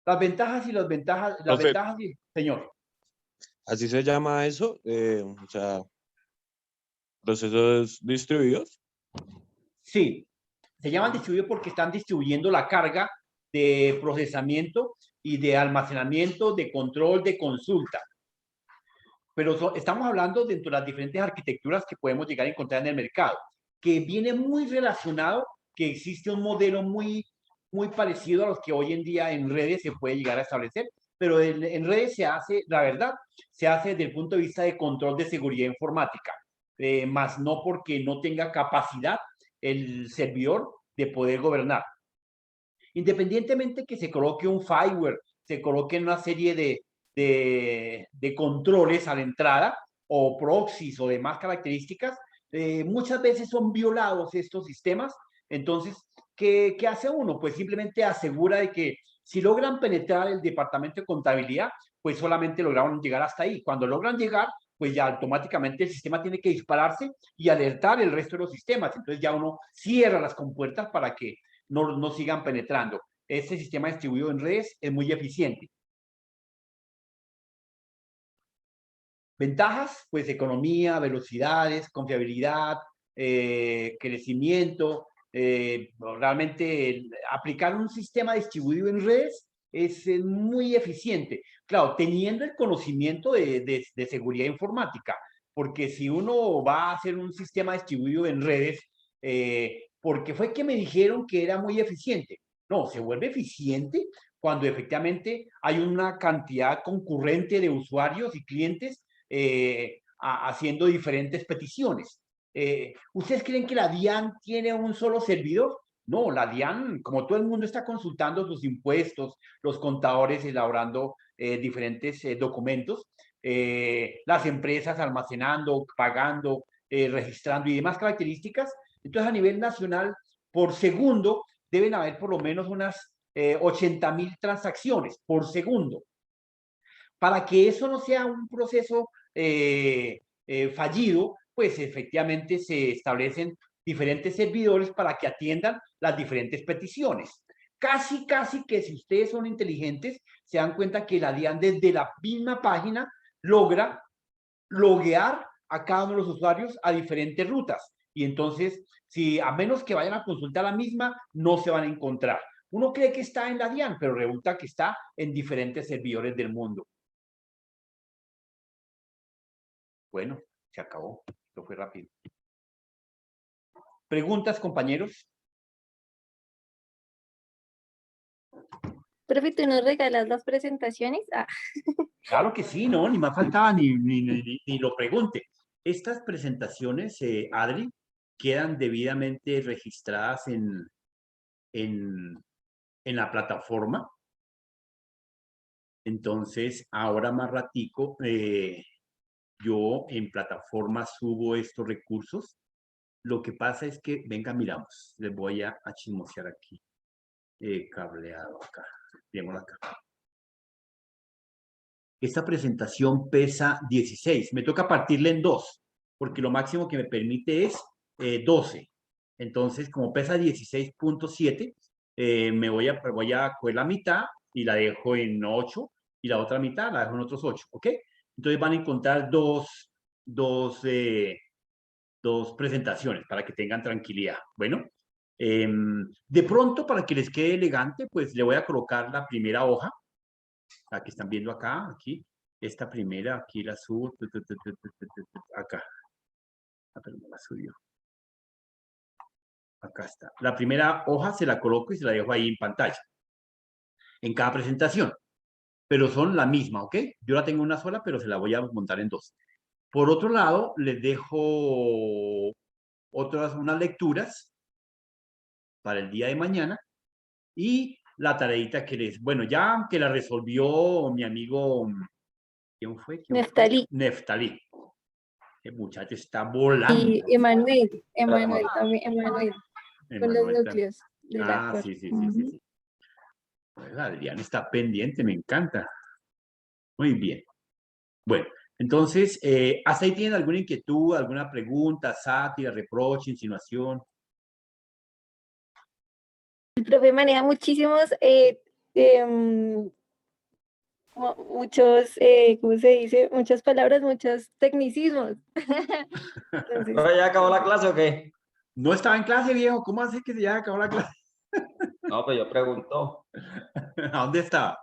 Las ventajas y las ventajas, señor. ¿Así se llama eso? O sea, procesos distribuidos. Sí, se llaman distribuidos porque están distribuyendo la carga de procesamiento y de almacenamiento, de control, de consulta. Pero estamos hablando dentro de las diferentes arquitecturas que podemos llegar a encontrar en el mercado, que viene muy relacionado, que existe un modelo muy parecido a los que hoy en día en redes se puede llegar a establecer, pero en redes se hace, la verdad, se hace desde el punto de vista de control de seguridad informática, más no porque no tenga capacidad el servidor de poder gobernar. Independientemente que se coloque un fireware, se coloque una serie de controles a la entrada, o proxies o demás características, muchas veces son violados estos sistemas. Entonces, ¿qué hace uno? Pues simplemente asegura de que si logran penetrar el departamento de contabilidad, pues solamente lograron llegar hasta ahí. Cuando logran llegar, pues ya automáticamente el sistema tiene que dispararse y alertar el resto de los sistemas. Entonces ya uno cierra las compuertas para que no sigan penetrando. Este sistema distribuido en redes es muy eficiente. Ventajas, pues economía, velocidades, confiabilidad, crecimiento. Realmente aplicar un sistema distribuido en redes es muy eficiente. Claro, teniendo el conocimiento de seguridad informática, porque si uno va a hacer un sistema distribuido en redes, porque fue que me dijeron que era muy eficiente. No, se vuelve eficiente cuando efectivamente hay una cantidad concurrente de usuarios y clientes haciendo diferentes peticiones. ¿Ustedes creen que la DIAN tiene un solo servidor? No, la DIAN, como todo el mundo está consultando sus impuestos, los contadores elaborando diferentes documentos, las empresas almacenando, pagando, registrando y demás características, entonces a nivel nacional, por segundo, deben haber por lo menos unas 80,000 transacciones por segundo. Para que eso no sea un proceso fallido, pues efectivamente se establecen diferentes servidores para que atiendan las diferentes peticiones. Casi que si ustedes son inteligentes, se dan cuenta que la DIAN desde la misma página logra loguear a cada uno de los usuarios a diferentes rutas. Y entonces, si a menos que vayan a consultar la misma, no se van a encontrar. Uno cree que está en la DIAN, pero resulta que está en diferentes servidores del mundo. Bueno, se acabó. Esto fue rápido. ¿Preguntas, compañeros? Profe, ¿tú nos regalas las presentaciones? Ah. Claro que sí, no, ni más faltaba ni lo pregunte. Estas presentaciones, Adri, quedan debidamente registradas en la plataforma. Entonces, ahora más ratico, yo en plataforma subo estos recursos. Lo que pasa es que, venga, miramos, les voy a chismosear aquí. Cableado acá, veámoslo acá. Esta presentación pesa 16, me toca partirla en 2, porque lo máximo que me permite es 12. Entonces, como pesa 16.7, me voy a coger la mitad y la dejo en 8, y la otra mitad la dejo en otros 8, ¿ok? Entonces van a encontrar dos presentaciones para que tengan tranquilidad. Bueno, de pronto, para que les quede elegante, pues le voy a colocar la primera hoja, la que están viendo acá, aquí, esta primera, aquí la subo, acá. Pero no la subió. Acá está. La primera hoja se la coloco y se la dejo ahí en pantalla, en cada presentación. Pero son la misma, ¿ok? Yo la tengo una sola, pero se la voy a montar en 2. Por otro lado, les dejo unas lecturas para el día de mañana y la tareita que bueno, ya que la resolvió mi amigo, ¿quién fue? Neftalí. Neftalí. El muchacho está volando. Y Emanuel también, Emanuel, con los núcleos de la sí. Pues Adrián está pendiente, me encanta. Muy bien. Bueno, entonces, ¿hasta ahí tienen alguna inquietud, alguna pregunta, sátira, reproche, insinuación? El profe maneja muchísimos, muchos, ¿cómo se dice? Muchas palabras, muchos tecnicismos. Entonces, ¿Ya acabó la clase o qué? No estaba en clase, viejo. ¿Cómo hace que ya acabó la clase? No, pues yo pregunto. ¿A dónde estaba?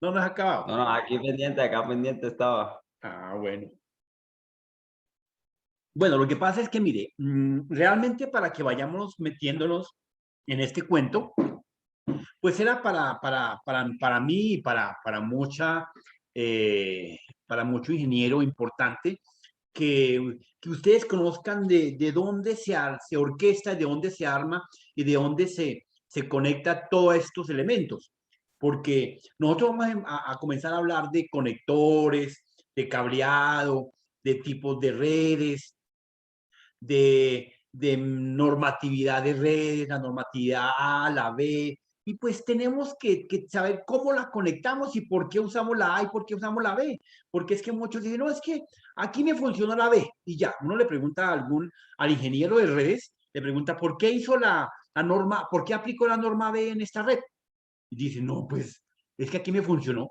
No has acabado. No, aquí pendiente, acá pendiente estaba. Ah, bueno. Bueno, lo que pasa es que, mire, realmente para que vayamos metiéndonos en este cuento, pues era para mí y para mucho ingeniero importante que ustedes conozcan de dónde se orquesta, de dónde se arma y de dónde se conecta todos estos elementos. Porque nosotros vamos a comenzar a hablar de conectores, de cableado, de tipos de redes, de normatividad de redes, la normatividad A, la B, y pues tenemos que saber cómo la conectamos y por qué usamos la A y por qué usamos la B, porque es que muchos dicen, no, es que aquí me funciona la B, y ya, uno le pregunta al ingeniero de redes, le pregunta, ¿por qué hizo la norma, por qué aplicó la norma B en esta red? Y dice, no, pues, es que aquí me funcionó.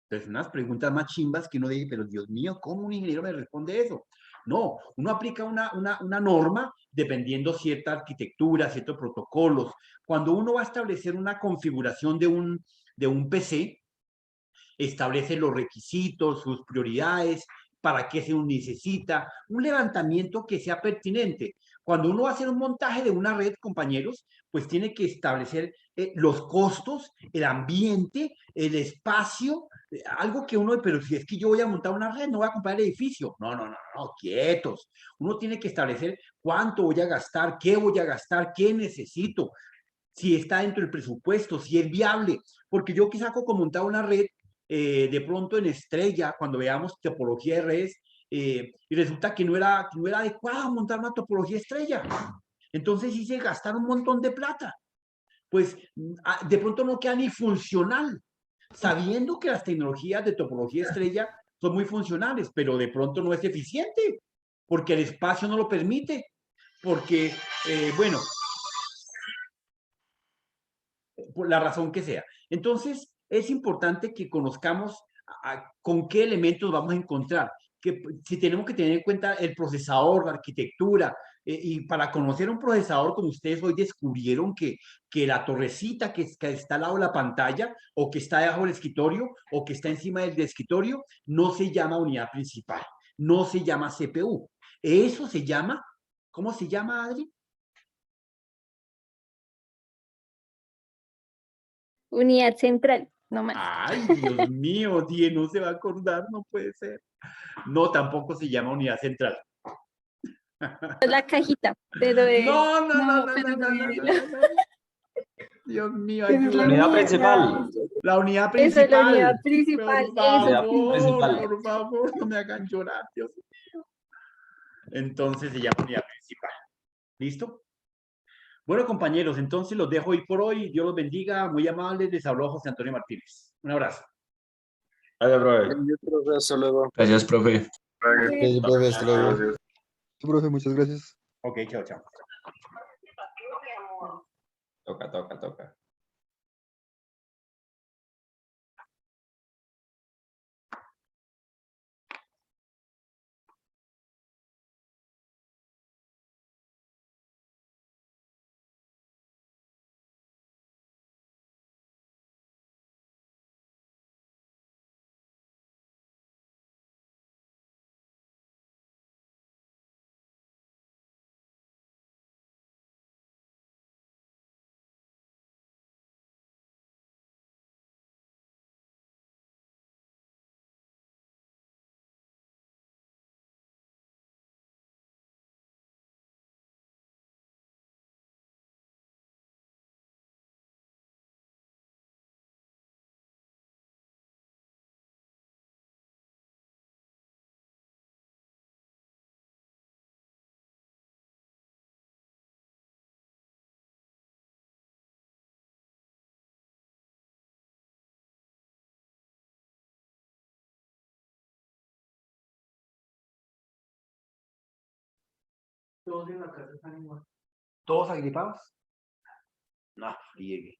Entonces, unas preguntas más chimbas que uno dice, pero Dios mío, ¿cómo un ingeniero me responde eso? No, uno aplica una norma dependiendo cierta arquitectura, ciertos protocolos. Cuando uno va a establecer una configuración de un PC, establece los requisitos, sus prioridades, para qué se necesita, un levantamiento que sea pertinente. Cuando uno va a hacer un montaje de una red, compañeros, pues tiene que establecer los costos, el ambiente, el espacio, algo que uno, pero si es que yo voy a montar una red, no voy a comprar el edificio. No, no, no, no, quietos. Uno tiene que establecer cuánto voy a gastar, qué necesito, si está dentro del presupuesto, si es viable, porque yo que saco con montar una red, de pronto en Estrella, cuando veamos topología de redes, y resulta que no era adecuado montar una topología Estrella. Entonces hice gastar un montón de plata. Pues de pronto no queda ni funcional, sabiendo que las tecnologías de topología Estrella son muy funcionales, pero de pronto no es eficiente, porque el espacio no lo permite, porque, bueno, por la razón que sea. Entonces, es importante que conozcamos con qué elementos vamos a encontrar, que si tenemos que tener en cuenta el procesador, la arquitectura, y para conocer un procesador, como ustedes hoy descubrieron que la torrecita que está al lado de la pantalla, o que está debajo del escritorio, o que está encima del escritorio, no se llama unidad principal, no se llama CPU. Eso se llama, ¿cómo se llama, Adri? Unidad central, no más. Ay, Dios mío, Die no se va a acordar, no puede ser. No, tampoco se llama unidad central. La cajita, pero es... No, no, no, no, pero no, no, es no, la- no, no. Dios mío, esa es la Unidad ayúdame. principal. La unidad Eso es la unidad principal. principal. Por Eso Unidad sí. principal. por favor, no me hagan llorar, Dios mío. Entonces se llama unidad principal. ¿Listo? Bueno, compañeros, entonces los dejo hoy por hoy. Dios los bendiga. Muy amables. Les habló José Antonio Martínez. Un abrazo. Gracias, profe. Profe, hasta luego. Gracias, profe. Profe, hasta luego. Gracias. Profe, muchas gracias. Ok, chao, chao. Toca, toca, toca. Todos en la casa están igual. ¿Todos agripados? No, friegue.